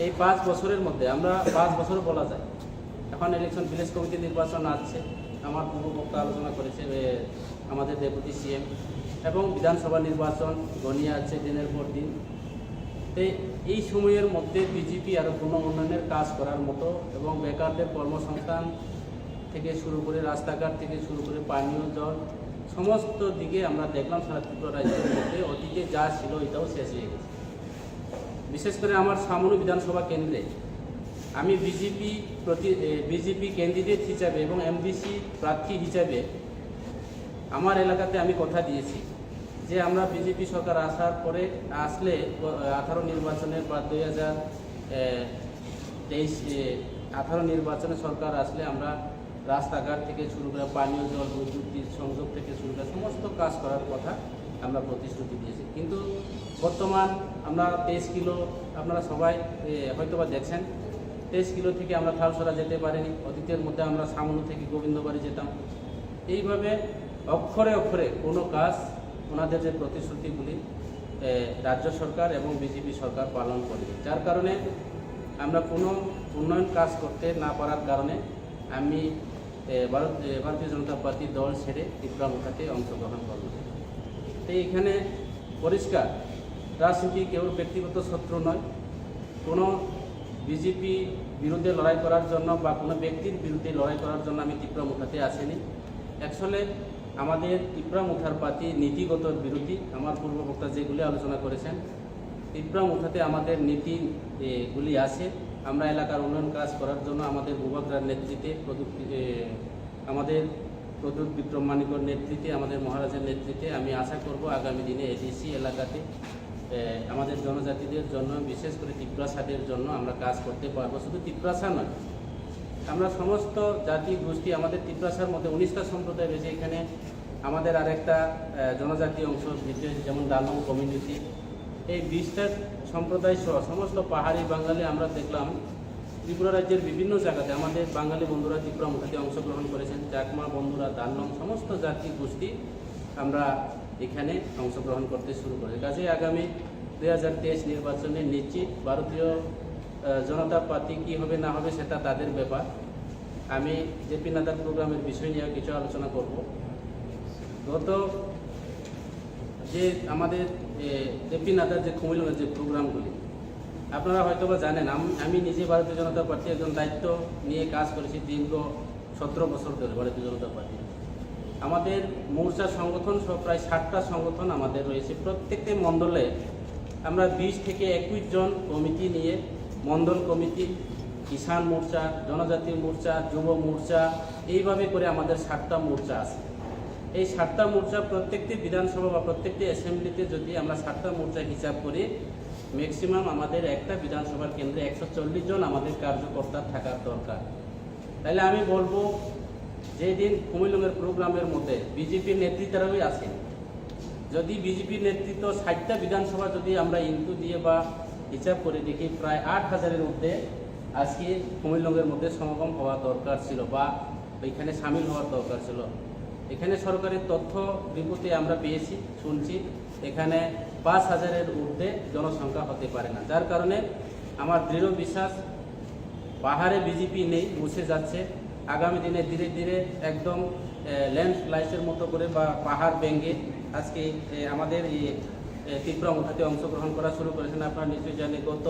এই 5 বছরের মধ্যে আমরা 5 বছর বলা যায়, এখন ইলেকশন ভিলেজ কমিটি নির্বাচন আসছে, আমার পূর্ব বক্তা আলোচনা করেছে আমাদের ডেপুটি সিএম, এবং বিধানসভা নির্বাচন গনিয়ে আছে দিনের পর দিন। তো এই সময়ের মধ্যে বিজেপি আরও কোনো উন্নয়নের কাজ করার মতো এবং বেকারদের কর্মসংস্থান থেকে শুরু করে রাস্তাঘাট থেকে শুরু করে পানীয় জল সমস্ত দিকে আমরা দেখলাম সারা ত্রিপুরা রাজ্যের মধ্যে অতীতে যা ছিল এটাও শেষ হয়ে গেছে। বিশেষ করে আমার সামনে বিধানসভা কেন্দ্রে আমি বিজেপি ক্যান্ডিডেট হিসাবে এবং এমডিসি প্রার্থী হিসাবে আমার এলাকাতে আমি কথা দিয়েছি যে আমরা বিজেপি সরকার আসলে 18 নির্বাচনের বা 2018 নির্বাচনে সরকার আসলে আমরা রাস্তাঘাট থেকে শুরু করে পানীয় জল বৈদ্যুতিক সংযোগ থেকে শুরু করে সমস্ত কাজ করার কথা আমরা প্রতিশ্রুতি দিয়েছি। কিন্তু বর্তমান আমরা 23 কিলো, আপনারা সবাই হয়তোবা দেখছেন, 23 কিলো থেকে আমরা থালসরা যেতে পারিনি। অতীতের মধ্যে আমরা সামনে থেকে গোবিন্দবাড়ি যেতাম। এইভাবে অক্ষরে অক্ষরে কোনো কাজ ওনাদের যে প্রতিশ্রুতিগুলি রাজ্য সরকার এবং বিজেপি সরকার পালন করেনি, যার কারণে আমরা কোনো উন্নয়ন কাজ করতে না পারার কারণে আমি ভারতীয় জনতা পার্টির দল ছেড়ে ত্রিপুরা মুখাতে অংশগ্রহণ করব। তো এখানে পরিষ্কার রাজনীতি কেউ ব্যক্তিগত শত্রু নয়, কোনো বিজেপি বিরুদ্ধে লড়াই করার জন্য বা কোনো ব্যক্তির বিরুদ্ধে লড়াই করার জন্য আমি ত্রিপুরা মুখাতে আসিনি। অ্যাকচুয়ালি আমাদের ত্রিপুরা মুখার পার্টি নীতিগত বিরোধী। আমার পূর্ব বক্তা যেগুলি আলোচনা করেছেন, ত্রিপুরা মুখাতে আমাদের নীতিগুলি আছে। আমরা এলাকার উন্নয়ন কাজ করার জন্য আমাদের ভূভাগরার নেতৃত্বে আমাদের প্রদ্যুৎ বিক্রম মানিকর নেতৃত্বে, আমাদের মহারাজের নেতৃত্বে আমি আশা করব আগামী দিনে এডিসি এলাকাতে আমাদের জনজাতিদের জন্য, বিশেষ করে ত্রিপুরাসাদের জন্য আমরা কাজ করতে পারবো। শুধু ত্রিপুরাসা নয়, আমরা সমস্ত জাতি গোষ্ঠী, আমাদের ত্রিপুরাসার মধ্যে 19টা সম্প্রদায় রয়েছে। এখানে আমাদের আরেকটা জনজাতি অংশ যেমন ডালং কমিউনিটি, এই 20টা সম্প্রদায় সহ সমস্ত পাহাড়ি বাঙালি আমরা দেখলাম ত্রিপুরা রাজ্যের বিভিন্ন জায়গাতে আমাদের বাঙালি বন্ধুরা ত্রিপুরা মুখাতে অংশগ্রহণ করেছেন। চাকমা বন্ধুরা, দানলং, সমস্ত জাতি গোষ্ঠী আমরা এখানে অংশগ্রহণ করতে শুরু করেছি। কাজে আগামী 2023 নির্বাচনে নিশ্চিত ভারতীয় জনতা পার্টি কী হবে না হবে সেটা তাদের ব্যাপার। আমি জেপি নাদার প্রোগ্রামের বিষয় নিয়ে কিছু আলোচনা করব। গত যে আমাদের জেপি নাদার যে কুমিল্লার যে প্রোগ্রামগুলি আপনারা হয়তো বা জানেন, আমি নিজে ভারতীয় জনতা পার্টি একজন দায়িত্ব নিয়ে কাজ করেছি দীর্ঘ 17 বছর ধরে ভারতীয় জনতা পার্টি। আমাদের মোর্চা সংগঠন সহ প্রায় 60টা সংগঠন আমাদের রয়েছে। প্রত্যেকটি মণ্ডলে আমরা 20 থেকে 21 জন কমিটি নিয়ে, মণ্ডল কমিটি, কিষাণ মোর্চা, জনজাতি মোর্চা, যুব মোর্চা, এইভাবে করে আমাদের 60টা মোর্চা আছে। এই 60টা মোর্চা প্রত্যেকটি বিধানসভা বা প্রত্যেকটি অ্যাসেম্বলিতে যদি আমরা 60টা মোর্চা হিসাব করি, ম্যাক্সিমাম আমাদের একটা বিধানসভার কেন্দ্রে 140 জন আমাদের কার্যকর্তা থাকার দরকার। তাহলে আমি বলবো, যেদিন কুমিল্লার প্রোগ্রামের মধ্যে বিজেপির নেতৃত্বরাই আছেন, যদি বিজেপির নেতৃত্ব 60টা বিধানসভা যদি আমরা ইনটু দিয়ে বা হিসাব করে দেখি, প্রায় 8000-এর মধ্যে আজকে কুমিল্লার মধ্যে সমাগম হওয়া দরকার ছিল বা ওইখানে সামিল হওয়ার দরকার ছিল। এখানে সরকারের তথ্য বিপত্তি আমরা পেয়েছি, শুনছি এখানে 5,000-এর ঊর্ধ্বে জনসংখ্যা হতে পারে না, যার কারণে আমার দৃঢ় বিশ্বাস পাহাড়ে বিজেপি নেই, মুছে যাচ্ছে। আগামী দিনে ধীরে ধীরে একদম ল্যান্ডস্লাইডের মতো করে বা পাহাড় ভেঙে আজকে আমাদের এই ত্রিপুরা মুঠাতে অংশগ্রহণ করা শুরু করেছেন। আপনারা নিশ্চয়ই জানেন গত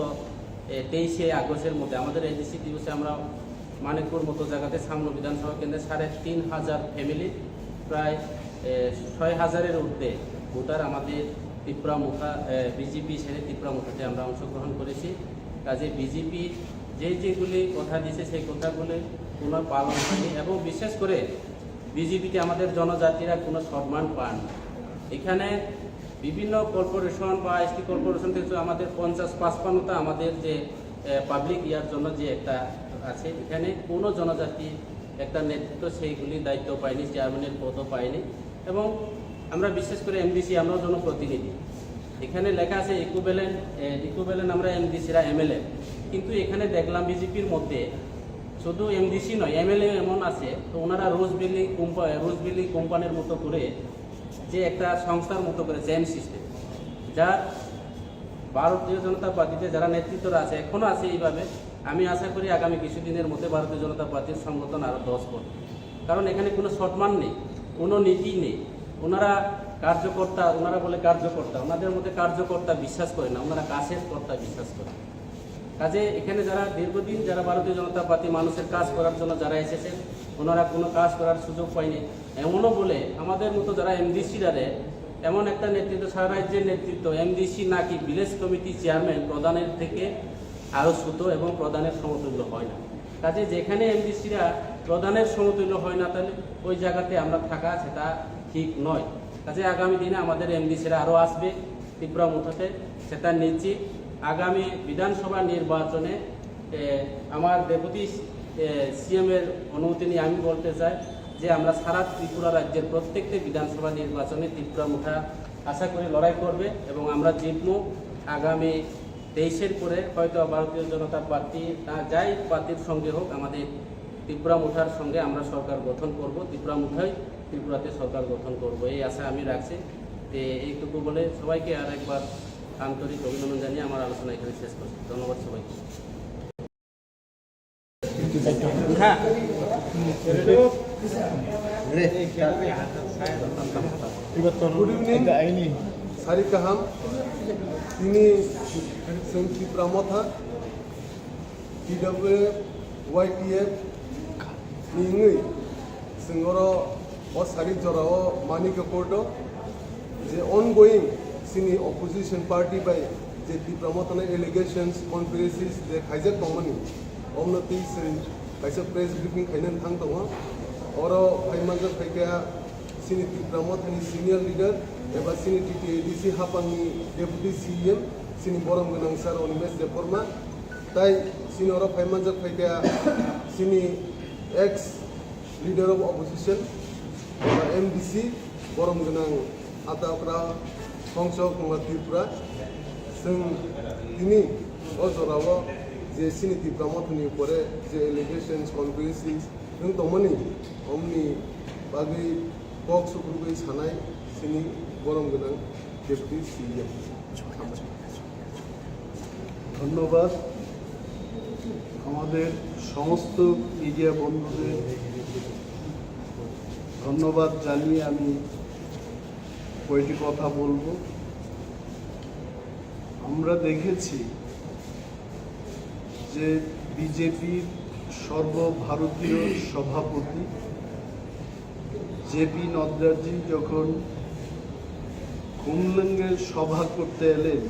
23শে আগস্টের মধ্যে আমাদের এডিসি দিবসে আমরা মানিকপুর মতো জায়গাতে সামনে বিধানসভা কেন্দ্রে 3,500 ফ্যামিলি প্রায় 6,000-এর ঊর্ধ্বে ভোটার আমাদের ত্রিপুরা মুঠা বিজেপি ছেড়ে ত্রিপুরা মুঠাতে আমরা অংশগ্রহণ করেছি। কাজে বিজেপি যেগুলি কথা দিয়েছে সেই কথাগুলি কোনো পালন হয়নি এবং বিশেষ করে বিজেপিতে আমাদের জনজাতিরা কোনো সম্মান পান। এখানে বিভিন্ন কর্পোরেশন বা এসটি কর্পোরেশন থেকে আমাদের 50-55টা আমাদের যে পাবলিক ইয়ার জন্য যে একটা আছে, এখানে কোনো জনজাতি একটা নেতৃত্ব সেইগুলি দায়িত্ব পায়নি, চেয়ারম্যানের পদও পায়নি। এবং আমরা বিশেষ করে এমডিসি আমরাও জনপ্রতিনিধি, এখানে লেখা আছে ইকুইভ্যালেন্ট আমরা এমডিসিরা এমএলএ, কিন্তু এখানে দেখলাম বিজেপির মধ্যে শুধু এমডিসি নয় এমএলএ এমন আছে, তো ওনারা রোজবিলি কোম্পানির মতো করে যে একটা সংস্থার মতো করে চেইন সিস্টেম, যার ভারতীয় জনতা পার্টিতে যারা নেতৃত্বরা আছে এখনও আছে এইভাবে। আমি আশা করি আগামী কিছুদিনের মধ্যে ভারতীয় জনতা পার্টির সংগঠন আরও 10 করবে, কারণ এখানে কোনো সম্মান নেই, কোনো নীতি নেই। ওনারা কার্যকর্তা, ওনারা বলে কার্যকর্তা, ওনাদের মধ্যে কার্যকর্তা বিশ্বাস করে না, ওনারা কাছের কর্তা বিশ্বাস করে। কাজে এখানে যারা দীর্ঘদিন যারা ভারতীয় জনতা পার্টি মানুষের কাজ করার জন্য যারা এসেছেন, ওনারা কোনো কাজ করার সুযোগ পায়নি। এমনও বলে আমাদের মতো যারা এমডিসিরারে এমন একটা নেতৃত্ব, সারা রাজ্যের নেতৃত্ব, এমডিসি নাকি ভিলেজ কমিটি চেয়ারম্যান প্রধানের থেকে আরও ছোট এবং প্রধানের সমতুল্য হয় না। কাজে যেখানে এমডিসিরা প্রধানের সমতুল্য হয় না, তাহলে ওই জায়গাতে আমরা থাকা সেটা ঠিক নয়। কাজে আগামী দিনে আমাদের এমডিসিরা আরও আসবে ত্রিপুরা মুঠাতে, সেটা নিশ্চিত। আগামী বিধানসভা নির্বাচনে আমার ডেপুটি সিএমের অনুমতি নিয়ে আমি বলতে চাই যে আমরা সারা ত্রিপুরা রাজ্যের প্রত্যেকটি বিধানসভা নির্বাচনে ত্রিপুরা মুঠা আশা করি লড়াই করবে এবং আমরা জিতব। আগামী 23-এর পরে হয়তো ভারতীয় জনতা পার্টি যাই পার্টির সঙ্গে হোক, আমাদের ত্রিপুরা মুঠার সঙ্গে আমরা সরকার গঠন করব, ত্রিপুরা মুঠাই ত্রিপুরাতে সরকার গঠন করব, এই আশা আমি রাখছি। এইটুকু বলে সবাইকে আর একবার আন্তরিক অভিনন্দন জানিয়ে আমার আলোচনা এখানে শেষ করছি। ধন্যবাদ সবাইকে। गुड इवनिंग सारी काहाम ini Tipra Motha MWKTHANG ningui singoro o sari jorao Manikya Kodo je ongoing sini opposition party by je Tipra Motha allegations conspiracies je khaijak tongmani omnoti sin kaisa press briefing khainan thang tongo oro phaimajak phaikya sini Tipra Motha ni senior leader एबा सिनी TTADC हापांनि deputy CM सिनी बरम गोनां सार अनिमेश देबबर्मा ताई सिनी अर फाइमानजक फाइका सिनी x leader of opposition एबा MDC बरम गोनां आताफ्रा संसद नङा त्रिपुरा जों दिनै अजराव जे सिनी Tipra Mothani उपरे जे एलिगेशंस कनस्पिरेसीज जों दमनि अमनि बागै बक्स ग्रुपै सानाय सिनी বরম গোনাং ডেপুটি সিএম। ধন্যবাদ আমাদের সমস্ত মিডিয়া বন্ধুদের ধন্যবাদ জানিয়ে আমি কয়েকটি কথা বলবো। আমরা দেখেছি যে বিজেপির সর্বভারতীয় সভাপতি জেপি নড্ডাজি যখন কুমলঙ্গের সভা করতে এলেন,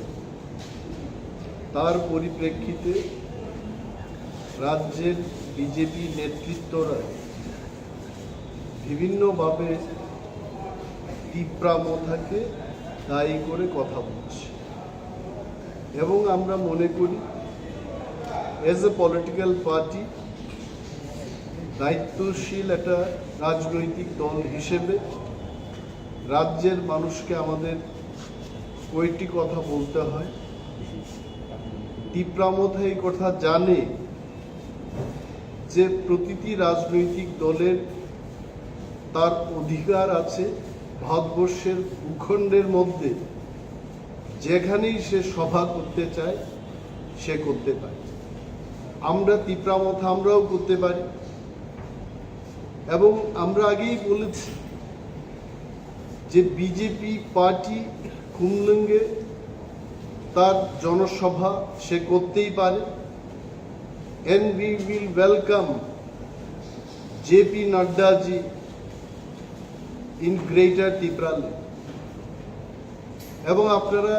তার পরিপ্রেক্ষিতে রাজ্যের বিজেপি নেতৃত্বরা বিভিন্নভাবে ত্রিপুরা মোথাকে দায়ী করে কথা বলছে এবং আমরা মনে করি এজ এ পলিটিক্যাল পার্টি দায়িত্বশীল একটা রাজনৈতিক দল হিসেবে রাজ্যের মানুষকে আমাদের কয়েকটি কথা বলতে হয়। ত্রিপুরা মোথা এই কথা জানে যে প্রতিটি রাজনৈতিক দলের তার অধিকার আছে ভারতবর্ষের ভূখণ্ডের মধ্যে যেখানেই সে সভা করতে চায় সে করতে পারে। আমরা তিপ্রা মথা আমরাও করতে পারি এবং আমরা আগেই বলেছি যে বিজেপি পার্টি খুমলুঙ্গে তার জনসভা সে করতেই পারে। and we will welcome JP Nadda ji in Greater Tipra। এবং আপনারা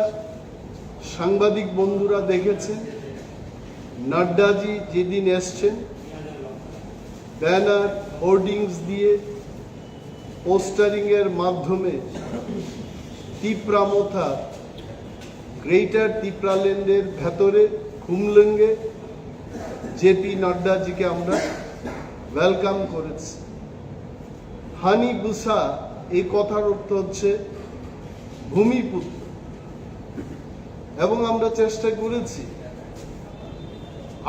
সাংবাদিক বন্ধুরা দেখেছেন নাড্ডাজি যেদিন এসছেন ব্যানার হোর্ডিংস দিয়ে পোস্টারিং এর মাধ্যমে তিপ্রা মথা গ্রেটার তিপ্রাল্যান্ডের ভেতরে খুমলুঙ্গে জেপি নাড্ডাজিকে আমরা ওয়েলকাম করেছি। হানি বুসা এই কথার অর্থ হচ্ছে ভূমিপুত্র এবং আমরা চেষ্টা করেছি,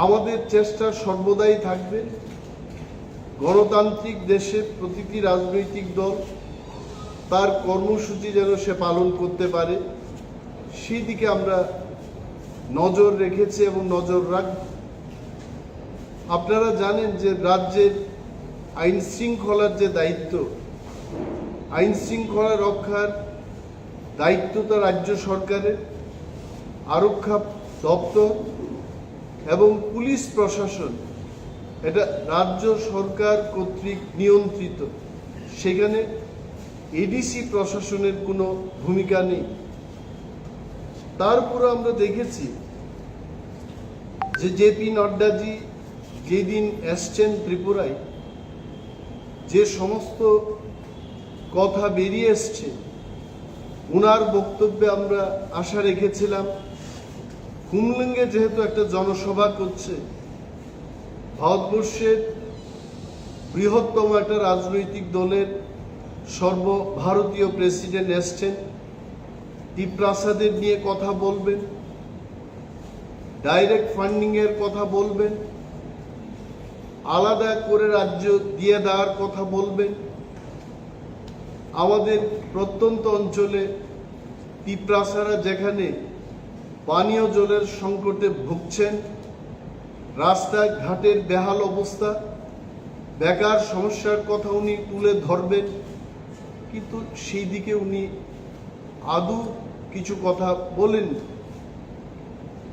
আমাদের চেষ্টা সর্বদাই থাকবে গণতান্ত্রিক দেশে প্রতিটি রাজনৈতিক দল তার কর্মসূচি যেন সে পালন করতে পারে সেই দিকে আমরা নজর রেখেছি এবং নজর রাখব। আপনারা জানেন যে রাজ্যের আইন শৃঙ্খলার যে দায়িত্ব, আইন শৃঙ্খলা রক্ষার দায়িত্ব তো রাজ্য সরকারের, আরক্ষা দপ্তর এবং পুলিশ প্রশাসন এটা রাজ্য সরকার কর্তৃক নিয়ন্ত্রিত। সেখানে এডিসি প্রশাসনের কোনো ভূমিকা নেই। তারপরে আমরা দেখেছি যে জেপি নাড্ডাজি যেদিন এসছেন ত্রিপুরায়, যে সমস্ত কথা বেরিয়ে এসছে ওনার বক্তব্যে আমরা আশা রেখেছিলাম খুমলুঙ্গে যেহেতু একটা জনসভা করছে, ভারতবর্ষের বৃহত্তম একটা রাজনৈতিক দলের সর্বভারতীয় প্রেসিডেন্ট এসছেন, টিপ্রাসাদের নিয়ে কথা বলবেন, ডাইরেক্ট ফান্ডিং এর কথা বলবেন, আলাদা করে রাজ্য দিয়ে দেওয়ার কথা বলবেন। আমাদের প্রত্যন্ত অঞ্চলে টিপ্রাসারা যেখানে পানীয় জলের সংকটে ভুগছেন, রাস্তাঘাটের বেহাল অবস্থা, বেকার সমস্যার কথা উনি তুলে ধরবেন, কিন্তু সেই দিকে উনি আদৌ কিছু কথা বলেন,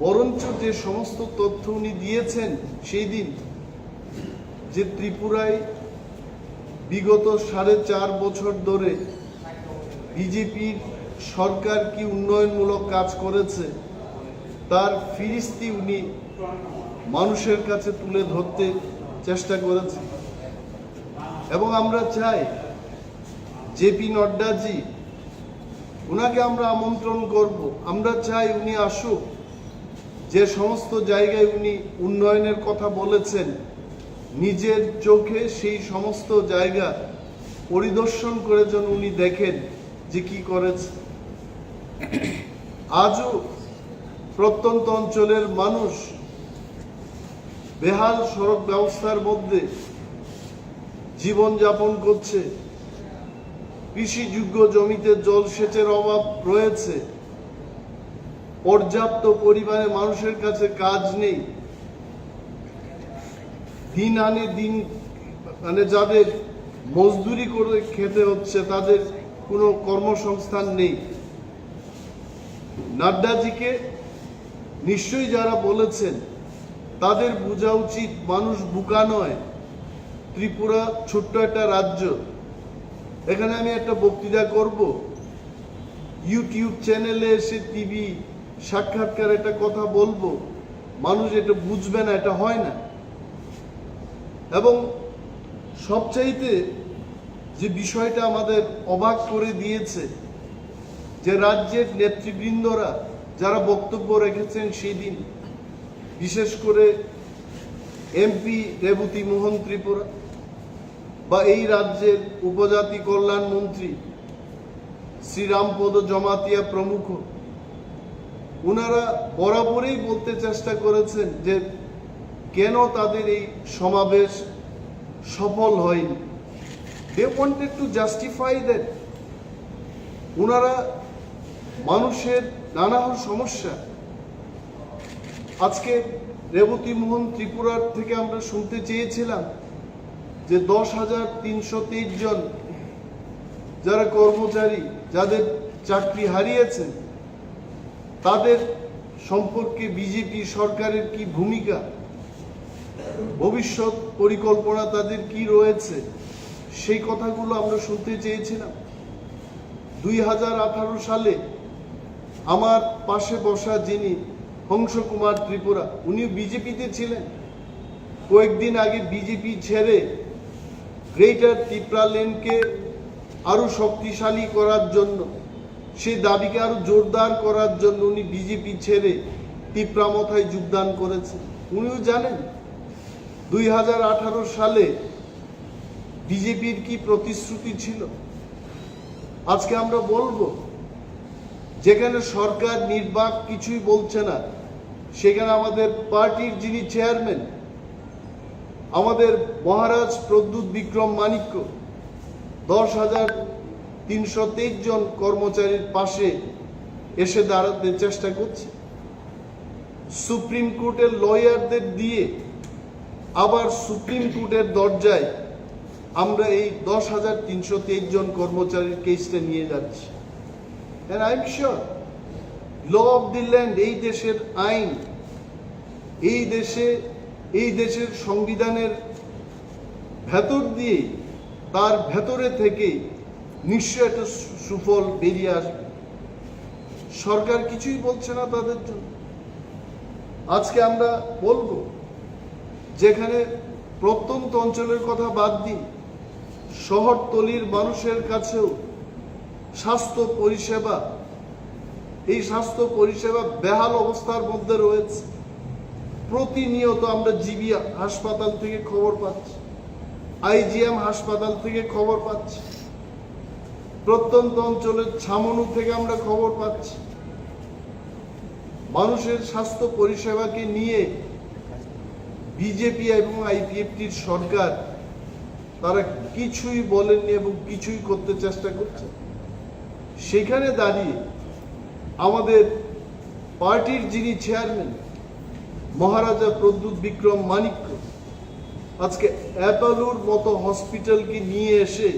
বরঞ্চ যে সমস্ত তথ্য উনি দিয়েছেন সেই দিন যে ত্রিপুরায় বিগত 4.5 বছর ধরে বিজেপির সরকার কি উন্নয়নমূলক কাজ করেছে তার ফিরিস্তি উনি মানুষের কাছে তুলে ধরতে চেষ্টা করেছে। এবং আমরা চাই জেপি নাড্ডাজি, ওনাকে আমরা আমন্ত্রণ করব, আমরা চাই উনি আসুক, যে সমস্ত জায়গায় উনি উন্নয়নের কথা বলেছেন নিজের চোখে সেই সমস্ত জায়গা পরিদর্শন করে যেন উনি দেখেন যে কি করেছে। আজও প্রত্যন্ত অঞ্চলের মানুষ বেহাল সড়ক ব্যবস্থার মধ্যে জীবনযাপন করছে, কৃষিযোগ্য জমিতে জলসেচের অভাব রয়েছে, পর্যাপ্ত পরিমাণে মানুষের কাছে কাজ নেই, দিন আনে দিন মানে যাদের মজদুরি করে খেতে হচ্ছে তাদের কোনো কর্মসংস্থান নেই। নাড্ডাজিকে নিশ্চয়ই যারা বলেছেন তাদের বোঝা উচিত মানুষ বোকা নয়। ত্রিপুরা ছোট্ট একটা রাজ্য, এখানে আমি একটা বক্তৃতা করব, ইউটিউব চ্যানেলে এসে টিভি সাক্ষাৎকার একটা কথা বলবো, মানুষ এটা বুঝবে না, এটা হয় না। এবং সবচাইতে যে বিষয়টা আমাদের অবাক করে দিয়েছে যে রাজ্যের নেতৃবৃন্দরা যারা বক্তব্য রেখেছেন সেই দিন, বিশেষ করে এমপি রেবতী মোহন ত্রিপুরা বা এই রাজ্যের উপজাতি কল্যাণ মন্ত্রী শ্রীরামপদ জমাতিয়া প্রমুখ, ওনারা বরাবরই বলতে চেষ্টা করেছেন যে কেন তাদের এই সমাবেশ সফল হয়নি। They wanted to justify that ওনারা মানুষের নানা সমস্যা। আজকে রেবতী মোহন ত্রিপুরার থেকে আমরা শুনতে চেয়েছিলাম যে 10,323 জন যারা কর্মচারী যাদের চাকরি হারিয়েছেন তাদের সম্পর্কে বিজেপি সরকারের কি ভূমিকা, ভবিষ্যৎ পরিকল্পনা তাদের কি রয়েছে, সেই কথাগুলো আমরা শুনতে চেয়েছিলাম। 2018 সালে আমার পাশে বসা যিনি হংস কুমার ত্রিপুরা, উনি বিজেপিতে ছিলেন। কয়েকদিন আগে বিজেপি ছেড়ে গ্রেটার টিপ্রা লেনকে আরো শক্তিশালী করার জন্য, সেই দাবিকে আরো জোরদার করার জন্য উনি বিজেপি ছেড়ে টিপ্রা মথায় যোগদান করেছেন। উনিও জানেন 2018 সালে বিজেপির কি প্রতিশ্রুতি ছিল। আজকে আমরা বলবো যেখানে সরকার নির্বাক কিছুই বলছে না, সেখানে আমাদের পার্টির যিনি চেয়ারম্যান আমাদের মহারাজ প্রদ্যুৎ বিক্রম মানিক্য 10,323 জন কর্মচারীর পাশে এসে দাঁড়াতে চেষ্টা করছে। সুপ্রিম কোর্টের লয়ারদের দিয়ে আবার সুপ্রিম কোর্টের দরজায় আমরা এই 10,323 জন কর্মচারীর কেসটা নিয়ে যাচ্ছি। And I'm sure law of the land, এই দেশের আইন, এই দেশের সংবিধানের ভেতর দিয়ে, তার ভেতরে থেকে নিশ্চয় একটা সুফল বেরিয়ে আসবে। সরকার কিছুই বলছে না তাদের জন্য। আজকে আমরা বলবো যেখানে প্রত্যন্ত অঞ্চলের কথা বাদ দিন, শহরতলির মানুষের কাছেও স্বাস্থ্য পরিষেবা, এই স্বাস্থ্য পরিষেবা বেহাল অবস্থার মধ্যে রয়েছে। প্রতিনিয়ত আমরা জিবি হাসপাতাল থেকে খবর পাচ্ছি, আইজিএম হাসপাতাল থেকে খবর পাচ্ছি, প্রত্যন্ত অঞ্চলের ছামনু থেকে আমরা খবর পাচ্ছি। মানুষের স্বাস্থ্য পরিষেবাকে নিয়ে বিজেপি এবং আইপিএফটির সরকার তারা কিছুই বলেননি এবং কিছুই করতে চেষ্টা করছে। সেখানে দাঁড়িয়ে আমাদের পার্টির যিনি চেয়ারম্যান মহারাজা প্রদ্যুৎ বিক্রম মানিক্য আজকে অ্যাপোলোর মতো হসপিটালকে নিয়ে এসে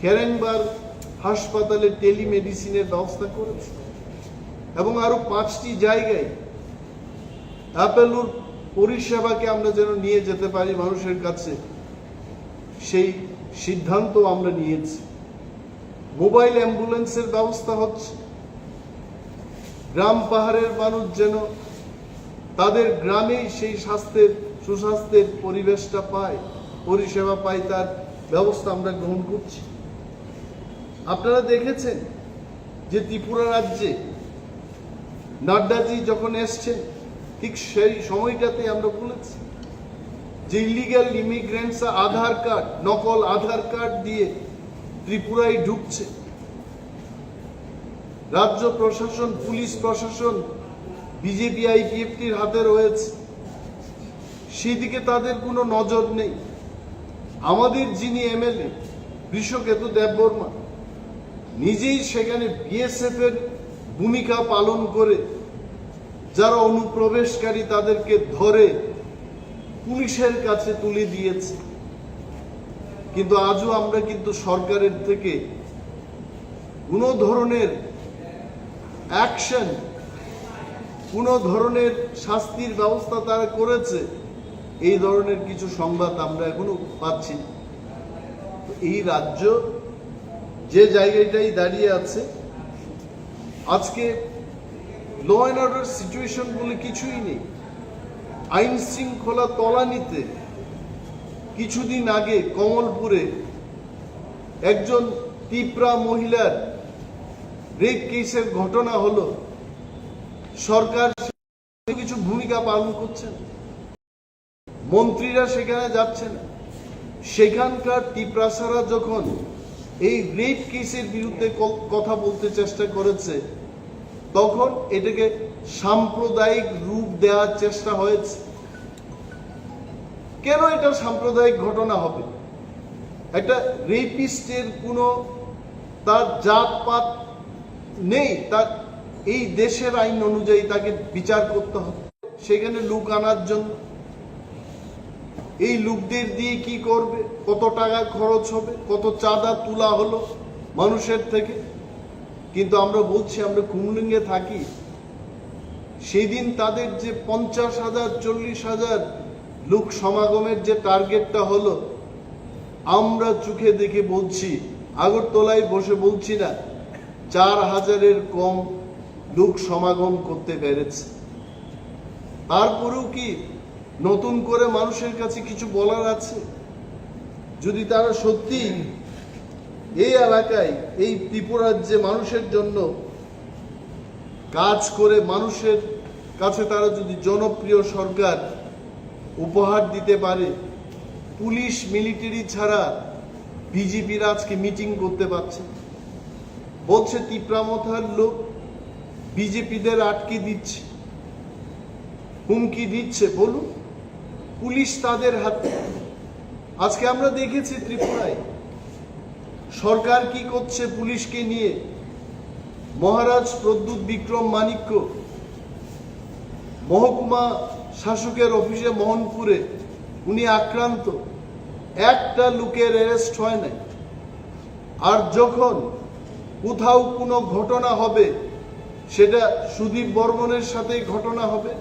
খেরেনবার্গ হাসপাতালে টেলিমেডিসিনের ব্যবস্থা করেছে এবং আরো 5টি জায়গায় অ্যাপোলোর পরিষেবাকে আমরা যেন নিয়ে যেতে পারি মানুষের কাছে, সেই সিদ্ধান্ত আমরা নিয়েছি। মোবাইল অ্যাম্বুলেন্সের ব্যবস্থা হচ্ছে। গ্রাম পাহাড়ের মানুষ যেন তাদের গ্রামেই সেই সুস্বাস্থ্যের পরিবেশটা পায়, পরিষেবা পায়, তার ব্যবস্থা আমরা গ্রহণ করছি। আপনারা দেখেছেন যে ত্রিপুরা রাজ্যে নাড্ডাজি যখন এসছেন ঠিক সেই সময়টাতে আমরা বলেছি যে ইলিগাল ইমিগ্রেন্টস আধার কার্ড, নকল আধার কার্ড দিয়ে ত্রিপুরায় ঢুকছে। রাজ্য প্রশাসন, পুলিশ প্রশাসন বিজেপি আইপিএফটির হাতে রয়েছে, সেদিকে তাদের কোনো নজর নেই। আমাদের যিনি এমএলএ বিশ্বকেতু দেববর্মা নিজেই সেখানে বিএসএফ এর ভূমিকা পালন করে যারা অনুপ্রবেশকারী তাদেরকে ধরে পুলিশের কাছে তুলে দিয়েছে। কিন্তু আজও আমরা কিন্তু সরকারের থেকে কোনো ধরনের অ্যাকশন, কোনো ধরনের শাস্তির ব্যবস্থা তারা করেছে, এই ধরনের কিছু সংবাদ আমরা এখনো পাচ্ছি না। এই রাজ্য যে জায়গাটাই দাঁড়িয়ে আছে আজকে, ল অ্যান্ড অর্ডার সিচুয়েশন বলে কিছুই নেই। আইন শৃঙ্খলা তলানিতে কিছুদিন আগে কমলপুরে একজন টিপ্রা মহিলার রেপ কেসের ঘটনা হলো, সরকার কিছু ভূমিকা পালন করছে না, মন্ত্রীরা সেখানে যাচ্ছে না। সেখানকার টিপ্রাসারা যখন এই রেপ কেসের বিরুদ্ধে কথা বলতে চেষ্টা করেছে, তখন এটাকে সাম্প্রদায়িক রূপ দেওয়ার চেষ্টা হয়েছে। কেন এটা সাম্প্রদায়িক ঘটনা হবে? একটা রেপিস্টের কোনো তার জাতপাত নেই, তার এই দেশের আইন অনুযায়ী তাকে বিচার করতে হবে। সেখানে লোক আনার জন্য এই লোকদের দিয়ে কি করবে, কত টাকা খরচ হবে, কত চাঁদা তোলা হলো মানুষের থেকে। কিন্তু আমরা বলছি, আমরা কুমলিঙ্গে থাকি, সেদিন তাদের যে 50,000 40,000 লোক সমাগমের যে টার্গেটটা হলো, আমরা চোখে দেখে বলছি, আগরতলায় বসে বলছি না, 4,000-এর কম লোক সমাগম করতে পেরেছে। তারপরেও কি নতুন করে মানুষের কাছে কিছু বলার আছে? যদি তারা সত্যি এই এলাকায়, এই ত্রিপুরার যে মানুষের জন্য কাজ করে, মানুষের কাছে তারা যদি জনপ্রিয় সরকার উপহার দিতে পারে, পুলিশ মিলিটারি ছাড়া বিজেপির আজকে মিটিং করতে পারছে। বলছে তিপ্রা মথার লোক বিজেপিদের আটকে দিচ্ছে, হুমকি দিচ্ছে। বলুন, পুলিশ তাদের হাতে। আজকে আমরা দেখেছি ত্রিপুরায় সরকার কি করছে পুলিশকে নিয়ে। মহারাজ প্রদ্যুৎ বিক্রম মানিক্য মহকুমা শাসকের অফিসে মোহনপুরে উনি আক্রান্ত, একটা লোকের অ্যারেস্ট হয় নাই। আর যখন কোথাও কোনো ঘটনা হবে, সেটা সুদীপ বর্মনের সাথে ঘটনা হবে,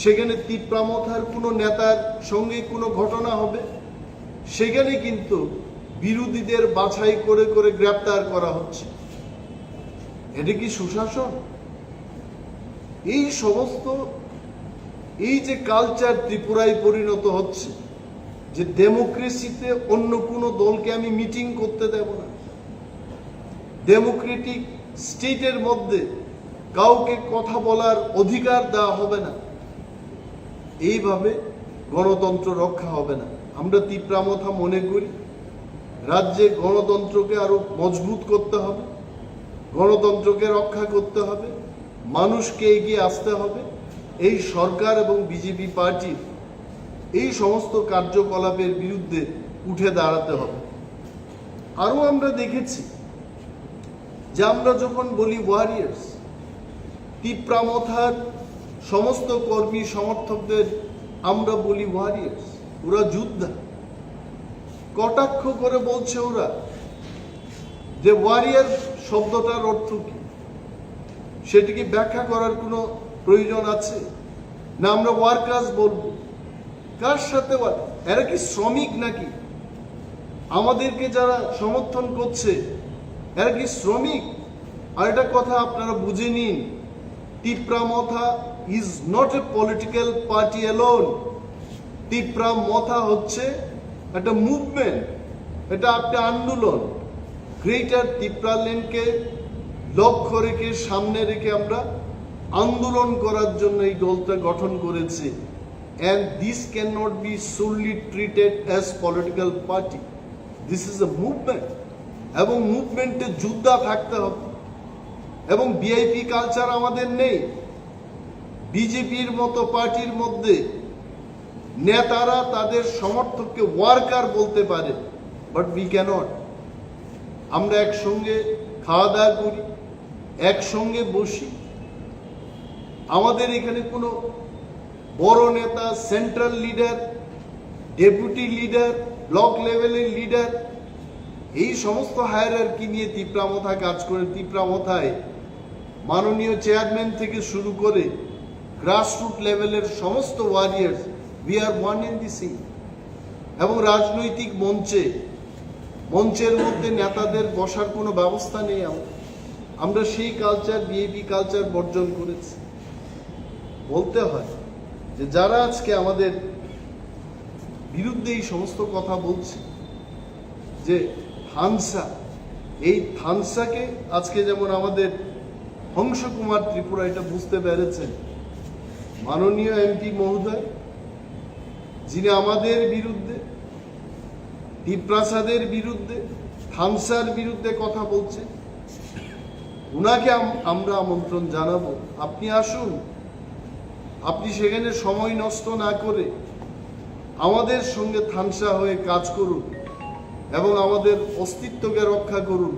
সেখানে তিপ্রা মথার কোনো নেতার সঙ্গে কোনো ঘটনা হবে, সেখানে কিন্তু বিরোধীদের বাছাই করে করে গ্রেপ্তার করা হচ্ছে। এটা কি সুশাসন? এই সমস্ত এই যে কালচার ত্রিপুরায় পরিণত হচ্ছে, যে ডেমোক্রেসিতে অন্য কোনো দলকে আমি মিটিং করতে দেব না, ডেমোক্রেটিক স্টেটের মধ্যে কাউকে কথা বলার অধিকার দেওয়া হবে না, এইভাবে গণতন্ত্র রক্ষা হবে না। আমরা তিপ্রা মথা মনে করি রাজ্যে গণতন্ত্রকে আরো মজবুত করতে হবে, গণতন্ত্রকে রক্ষা করতে হবে, মানুষকে এগিয়ে আসতে হবে। এই সরকার এবং বিজেপি পার্টির এই সমস্ত কার্যকলাপের বিরুদ্ধে উঠে দাঁড়াতে হবে। আরো আমরা দেখেছি যে আমরা যখন বলি ওয়ারিয়ার্স, তিপ্রা মথার সমস্ত কর্মী সমর্থকদের আমরা বলি ওয়ারিয়ার্স, ওরা যোদ্ধা। কটাক্ষ করে বলছে ওরা যে ওয়ারিয়ার শব্দটার অর্থ কি, সেটিকে ব্যাখ্যা করার কোনো প্রয়োজন আছে না? আমরা ওয়ার্কার্স বলবো। কার সাথে? এরা কি শ্রমিক নাকি? আমাদেরকে যারা সমর্থন করছে এরা কি শ্রমিক? আর একটা কথা আপনারা বুঝে নিন, Tipra Motha is not a political party alone. Tipra Motha হচ্ছে একটা মুভমেন্ট, এটা একটা আন্দোলন। গ্রেটার তিপ্রা ল্যান্ডকে লক্ষ্য রেখে, সামনে রেখে আমরা আন্দোলন করার জন্য এই দলটা গঠন করেছে। And this cannot be solely treated as political party. This is a movement. এবং মুভমেন্টে যোদ্ধা থাকতে হবে। এবং ভিআইপি কালচার আমাদের নেই। বিজেপির মতো পার্টির মধ্যে নেতারা তাদের সমর্থককে ওয়ার্কার বলতে পারে, বাট উই ক্যানট। আমরা একসঙ্গে খাওয়া দাওয়া করি, একসঙ্গে বসি। আমাদের এখানে কোনো বড় নেতা, central leader, deputy leader, block লেভেলের লিডার, এই সমস্ত হায়ারার্কি নিয়ে তিপ্রা মথা কাজ করে। তিপ্রা মথায় মাননীয় চেয়ারম্যান থেকে শুরু করে গ্রাসরুট লেভেলের সমস্ত warriors, we are one in the Singh. এবং রাজনৈতিক মঞ্চের মধ্যে নেতাদের বসার কোনো ব্যবস্থা নেই। আমরা সেই কালচার, ভিআইপি কালচার বর্জন করেছি। বলতে হয় যে যারা আজকে আমাদের বিরুদ্ধে এই সমস্ত কথা বলছে, যে থানসা, এই থানসাকে আজকে যেমন আমাদের হংস কুমার ত্রিপুরা এটা বুঝতে পেরেছেন, মাননীয় এমপি মহোদয়, যিনি আমাদের বিরুদ্ধে, টিপ্রাসাদের বিরুদ্ধে, থানসার বিরুদ্ধে কথা বলছে, উনাকে আমরা আমন্ত্রণ জানাবো, আপনি আসুন। আপনি সেখানে সময় নষ্ট না করে আমাদের সঙ্গে থানসা হয়ে কাজ করুন। এবং আমাদের অস্তিত্বকে রক্ষা করুন।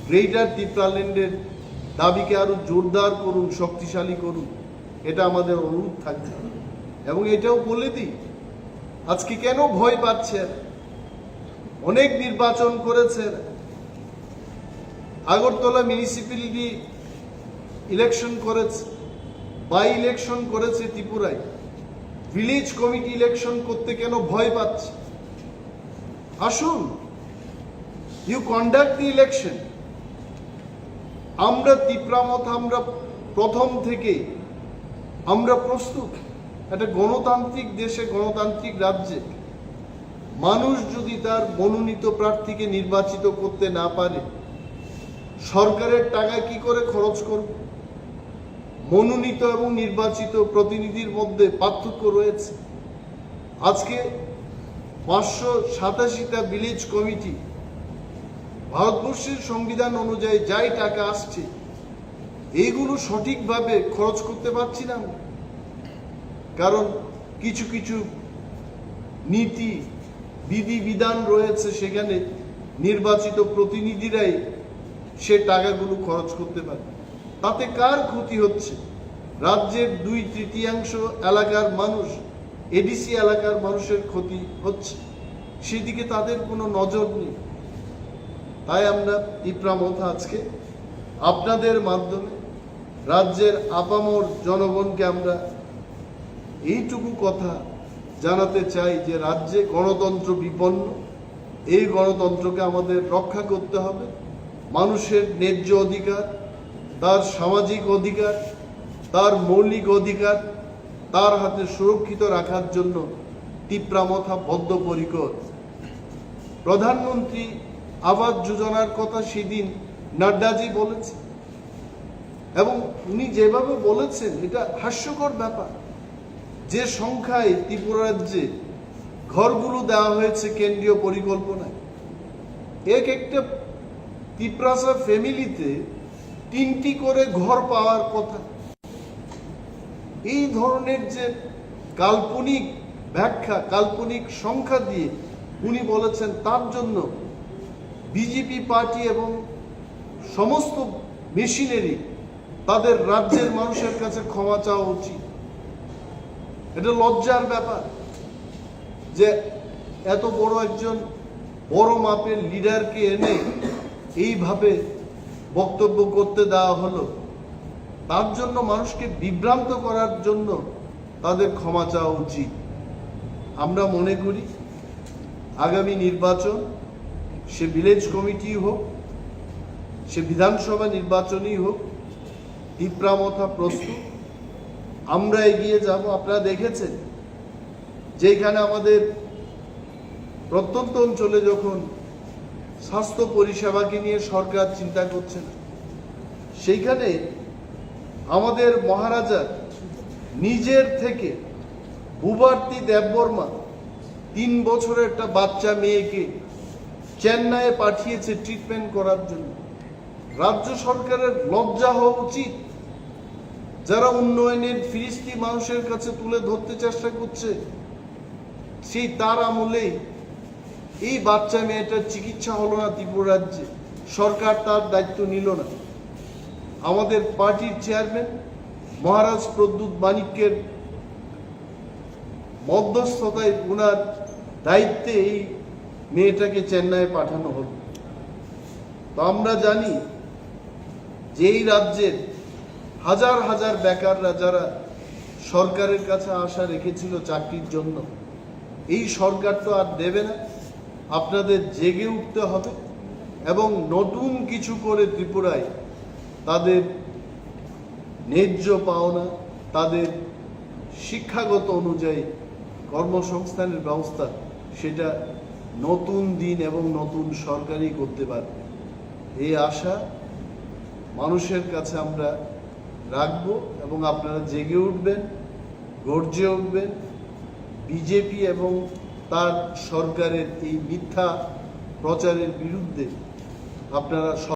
গ্রেটার ত্রিপুরাল্যান্ডের দাবিকে আরো জোরদার করুন, শক্তিশালী করুন। এটা আমাদের অনুরোধ থাকবে। এবং এটাও বলে দিই, আজকে কেন ভয় পাচ্ছেন? অনেক নির্বাচন করেছেন, আগরতলা মিউনিসিপ্যালিটি ইলেকশন করেছে, বাই ইলেকশন করেছে ত্রিপুরায়, ভিলেজ কমিটি ইলেকশন করতে কেন ভয় পাচ্ছে? আসুন, ইউ কন্ডাক্ট দি ইলেকশন। আমরা ত্রিপুরা মথা আমরা প্রথম থেকে আমরা প্রস্তুত। একটা গণতান্ত্রিক দেশে, গণতান্ত্রিক রাজ্যে মানুষ যদি তার মনোনীত প্রার্থীকে নির্বাচিত করতে না পারে, সরকারের টাকা কি করে খরচ করবে? মনোনীত এবং নির্বাচিত প্রতিনিধির মধ্যে পার্থক্য রয়েছে। আজকে 587টা ভিলেজ কমিটি ভারতবর্ষের সংবিধান অনুযায়ী যাই টাকা আসছে, এইগুলো সঠিকভাবে খরচ করতে পারছি না, কারণ কিছু কিছু নীতি বিধিবিধান রয়েছে, সেখানে নির্বাচিত প্রতিনিধিরাই সে টাকাগুলো খরচ করতে পারে। তাতে কার ক্ষতি হচ্ছে? রাজ্যের 2/3 এলাকার মানুষ, এডিসি এলাকার মানুষের ক্ষতি হচ্ছে। সেদিকে তাদের কোনো নজর নেই। তাই আমরা ত্রিপুরা মথা আজকে আপনাদের মাধ্যমে রাজ্যের আপামর জনগণকে আমরা এইটুকু কথা জানাতে চাই যে রাজ্যে গণতন্ত্র বিপন্ন। এই গণতন্ত্রকে আমাদের রক্ষা করতে হবে। মানুষের ন্যায্য অধিকার, তার সামাজিক অধিকার, তার মৌলিক অধিকার তার হাতে সুরক্ষিত রাখার জন্য ত্রিপুরা মথা বদ্ধপরিকর। প্রধানমন্ত্রী আবাস যোজনার কথা সেদিন নাড্ডাজি বলেছে, এবং উনি যেভাবে বলেছেন এটা হাস্যকর ব্যাপার। যে সংখ্যায় ত্রিপুরা রাজ্যে ঘরগুলো দেওয়া হয়েছে কেন্দ্রীয় পরিকল্পনায়, একটা ত্রিপুরাসা ফ্যামিলিতে 3টি করে ঘর পাওয়ার কথা। এই ধরনের যে কাল্পনিক ব্যাখ্যা, কাল্পনিক সংখ্যা দিয়ে উনি বলেছেন, তার জন্য বিজেপি পার্টি এবং সমস্ত মেশিনারি তাদের রাজ্যের মানুষের কাছে ক্ষমা চাওয়া উচিত। এটা লজ্জার ব্যাপার যে এত বড় একজন বড় মাপের লিডারকে এনে এইভাবে বক্তব্য করতে দেওয়া হলো। তার জন্য মানুষকে বিভ্রান্ত করার জন্য তাদের ক্ষমা চাওয়া উচিত। আমরা মনে করি আগামী নির্বাচন, সে ভিলেজ কমিটি হোক, সে বিধানসভা নির্বাচনই হোক, ত্রিপুরা মথা প্রস্তুত। আমরা এগিয়ে যাব। আপনারা দেখেছেন যেখানে আমাদের প্রত্যন্ত অঞ্চলে যখন স্বাস্থ্য পরিষেবাকে নিয়ে সরকার চিন্তা করছে না, সেইখানে আমাদের মহারাজা নিজের থেকে ভূভারতী দেববর্মা 3 বছরের একটা বাচ্চা মেয়েকে চেন্নাইয়ে পাঠিয়েছে ট্রিটমেন্ট করার জন্য। রাজ্য সরকারের লজ্জা হওয়া উচিত। যারা উন্নয়নের ফিরিস্তি মানুষের কাছে তুলে ধরতে চেষ্টা করছে, সেই তার আমলেই এই বাচ্চা মেয়েটার চিকিৎসা হলো না ত্রিপুরা রাজ্যে, সরকার তার দায়িত্ব নিল না। আমাদের পার্টির চেয়ারম্যান মহারাজ প্রদ্যুৎ মানিক্যের মধ্যস্থতায় ওনার দায়িত্বে এই মেয়েটাকে চেন্নাইয়ে পাঠানো হলো। তো আমরা জানি যে এই রাজ্যের হাজার হাজার বেকাররা যারা সরকারের কাছে আশা রেখেছিল চাকরির জন্য, এই সরকার তো আর দেবে না। আপনাদের জেগে উঠতে হবে এবং নতুন কিছু করে ত্রিপুরায় তাদের ন্যায্য পাওনা, তাদের শিক্ষাগত অনুযায়ী কর্মসংস্থানের ব্যবস্থা, সেটা নতুন দিন এবং নতুন সরকারই করতে পারবে। এই আশা মানুষের কাছে আমরা রাখব এবং আপনারা জেগে উঠবেন, গর্জে উঠবেন। বিজেপি এবং তার সরকারের এই মিথ্যা প্রচারের বিরুদ্ধে আপনারা